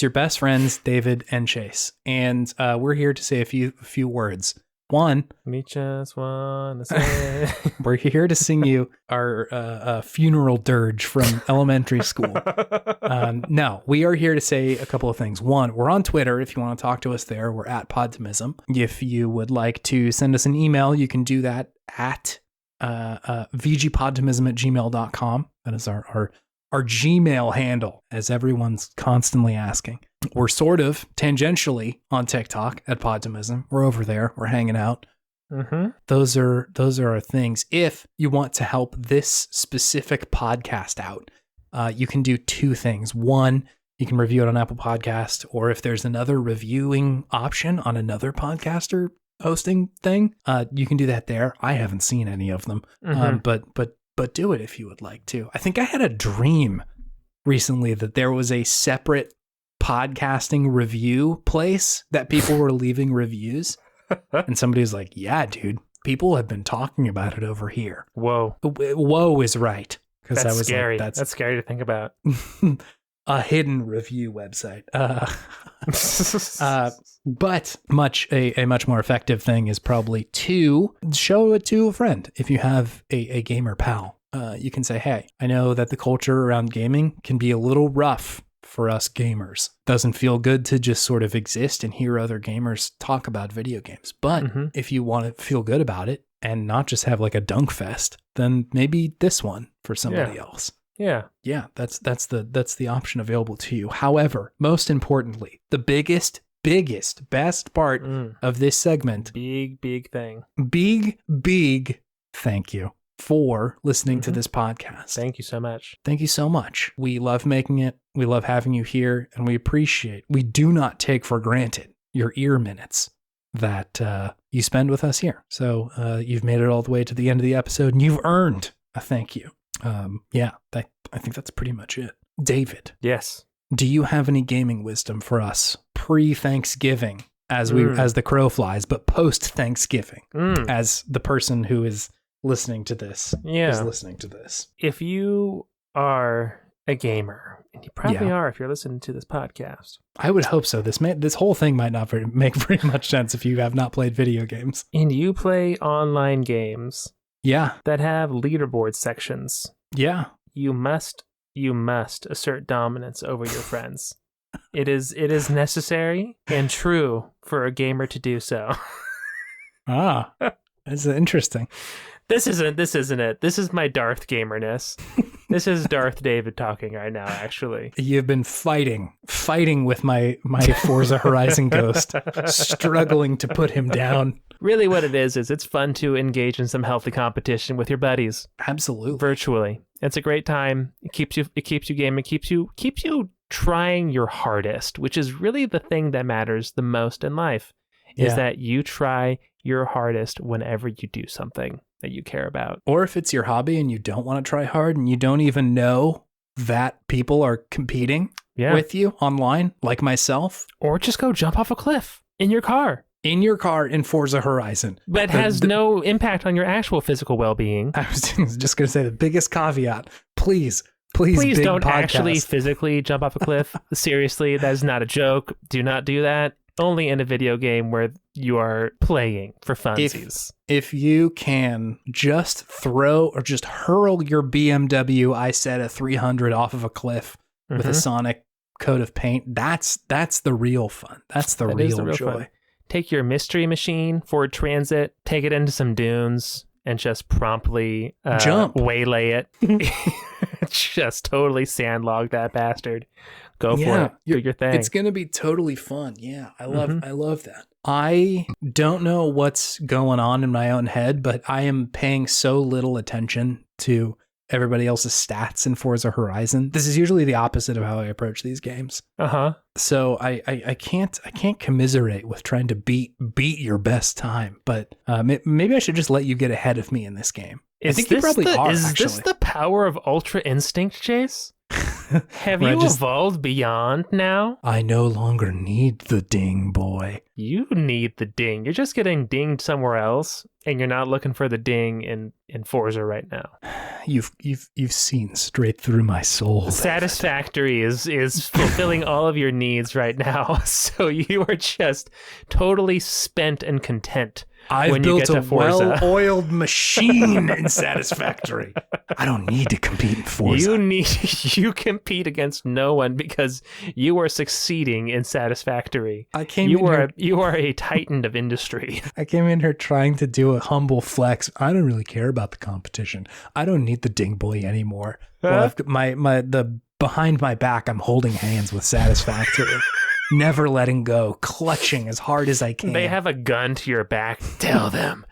your best friends, David and Chase, and we're here to say a few words. One, we just want to say we're here to sing you our funeral dirge from elementary school. No, we are here to say a couple of things. One, we're on Twitter. If you want to talk to us there, we're at Podtimism. If you would like to send us an email, you can do that at vgpodtimism@gmail.com. That is our Gmail handle, as everyone's constantly asking. We're sort of tangentially on TikTok at Podtimism. We're over there. We're hanging out. Mm-hmm. Those are our things. If you want to help this specific podcast out, you can do two things. One, you can review it on Apple Podcast, or if there's another reviewing option on another podcaster hosting thing, you can do that there. I haven't seen any of them, but do it if you would like to. I think I had a dream recently that there was a separate podcasting review place that people were leaving reviews, and somebody was like, "Yeah, dude, people have been talking about it over here." Whoa is right. because That's I was scary. like, That's scary to think about. a hidden review website. But a much more effective thing is probably to show it to a friend. If you have a gamer pal, you can say, hey, I know that the culture around gaming can be a little rough for us gamers. Doesn't feel good to just sort of exist and hear other gamers talk about video games. But if you want to feel good about it and not just have like a dunk fest, then maybe this one for somebody else. Yeah. Yeah, that's the option available to you. However, most importantly, the biggest, best part of this segment, big thing. Big thank you for listening to this podcast. Thank you so much. Thank you so much. We love making it. We love having you here, and we do not take for granted your ear minutes that you spend with us here. So you've made it all the way to the end of the episode, and you've earned a thank you. I think that's pretty much it. David. Yes. Do you have any gaming wisdom for us pre-Thanksgiving as the crow flies, but post-Thanksgiving as the person who is listening to this is listening to this? If you are a gamer, and you probably are if you're listening to this podcast. I would hope so. This whole thing might not make very much sense if you have not played video games. And you play online games. Yeah. That have leaderboard sections. Yeah. You must assert dominance over your friends. It is necessary and true for a gamer to do so. That's interesting. This isn't it. This is my Darth gamerness. This is Darth David talking right now, actually. You've been fighting with my Forza Horizon ghost, struggling to put him down. Really what it is it's fun to engage in some healthy competition with your buddies. Absolutely. Virtually. It's a great time. It keeps you gaming, keeps you trying your hardest, which is really the thing that matters the most in life, is that you try your hardest whenever you do something that you care about. Or if it's your hobby and you don't want to try hard and you don't even know that people are competing with you online, like myself. Or just go jump off a cliff in your car. In your car in Forza Horizon. That has no impact on your actual physical well-being. I was just going to say the biggest caveat. Please don't actually physically jump off a cliff. Seriously, that is not a joke. Do not do that. Only in a video game where you are playing for funsies. If you can just throw or just hurl your BMW i7 300 off of a cliff with a sonic coat of paint, that's the real fun. That's the real joy. Fun. Take your mystery machine, Ford Transit, take it into some dunes, and just promptly waylay it. Just totally sandlog that bastard. Go for it. Do your thing. It's going to be totally fun. Yeah, I love that. I don't know what's going on in my own head, but I am paying so little attention to everybody else's stats in Forza Horizon. This is usually the opposite of how I approach these games. So I can't commiserate with trying to beat your best time, but maybe I should just let you get ahead of me in this game. I think you probably are. Is this the power of Ultra Instinct, Chase? Have you evolved beyond now? I no longer need the ding, boy. You need the ding. You're just getting dinged somewhere else, and you're not looking for the ding in Forza right now. You've seen straight through my soul. Satisfactory is fulfilling all of your needs right now, so you are just totally spent and content. I've built a well-oiled machine in Satisfactory. I don't need to compete in Forza. You compete against no one because you are succeeding in Satisfactory. You are a titan of industry. I came in here trying to do a humble flex. I don't really care about the competition. I don't need the ding boy anymore. Well, I've got the behind my back, I'm holding hands with Satisfactory. Never letting go, clutching as hard as I can. They have a gun to your back. Tell them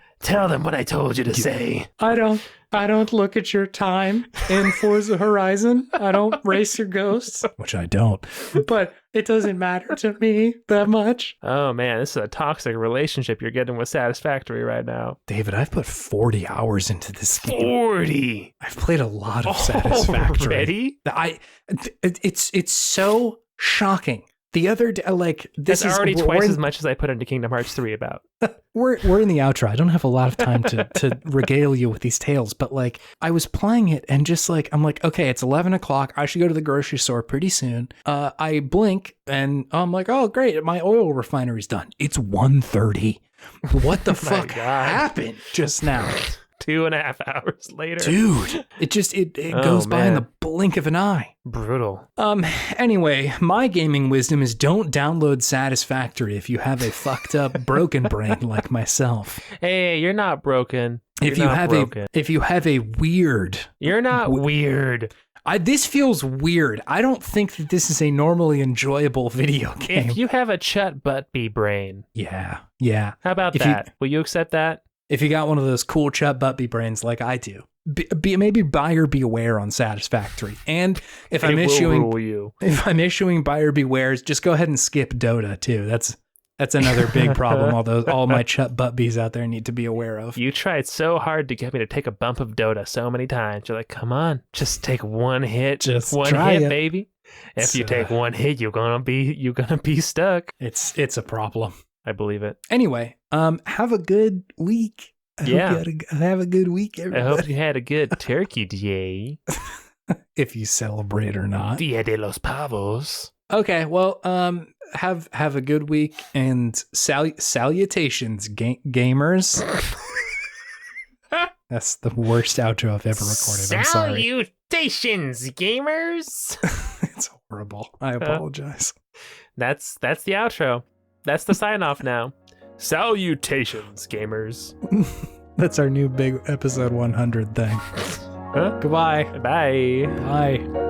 what I told you to say. I don't look at your time in Forza Horizon. I don't race your ghosts, which I don't, but it doesn't matter to me that much. Oh man, this is a toxic relationship you're getting with Satisfactory right now. David, I've put 40 hours into this game. 40? I've played a lot of Satisfactory. Already? It's so shocking The other day, like this That's is already twice as much as I put into Kingdom Hearts 3 about. We're in the outro. I don't have a lot of time to regale you with these tales, but like I was playing it and just like I'm like, okay, it's 11 o'clock. I should go to the grocery store pretty soon. I blink and I'm like, oh great, my oil refinery's done. It's 1:30. What the fuck happened just now? 2.5 hours later. Dude, it goes by in the blink of an eye. Brutal. Anyway, my gaming wisdom is don't download Satisfactory if you have a fucked up broken brain like myself. Hey, you're not broken. If you have a weird. You're not weird. This feels weird. I don't think that this is a normally enjoyable video game. If you have a Chut Buttby brain. Yeah. How about that? Will you accept that? If you got one of those cool Chut Buttby brains like I do, maybe buyer beware on Satisfactory. And if I'm issuing buyer bewares, just go ahead and skip Dota too. That's another big problem. All my Chut Buttbys out there need to be aware of. You tried so hard to get me to take a bump of Dota so many times. You're like, come on, just take one hit, baby. If you take one hit, you're gonna be stuck. It's a problem. I believe it. Anyway, have a good week. Have a good week, everybody. I hope you had a good Turkey Day. If you celebrate or not. Dia de los Pavos. Okay, well, have a good week and salutations, gamers. That's the worst outro I've ever recorded. I'm sorry. Salutations, gamers. It's horrible. I apologize. That's the outro. That's the sign off now. Salutations, gamers. That's our new big episode 100 thing. Goodbye. Bye. Bye.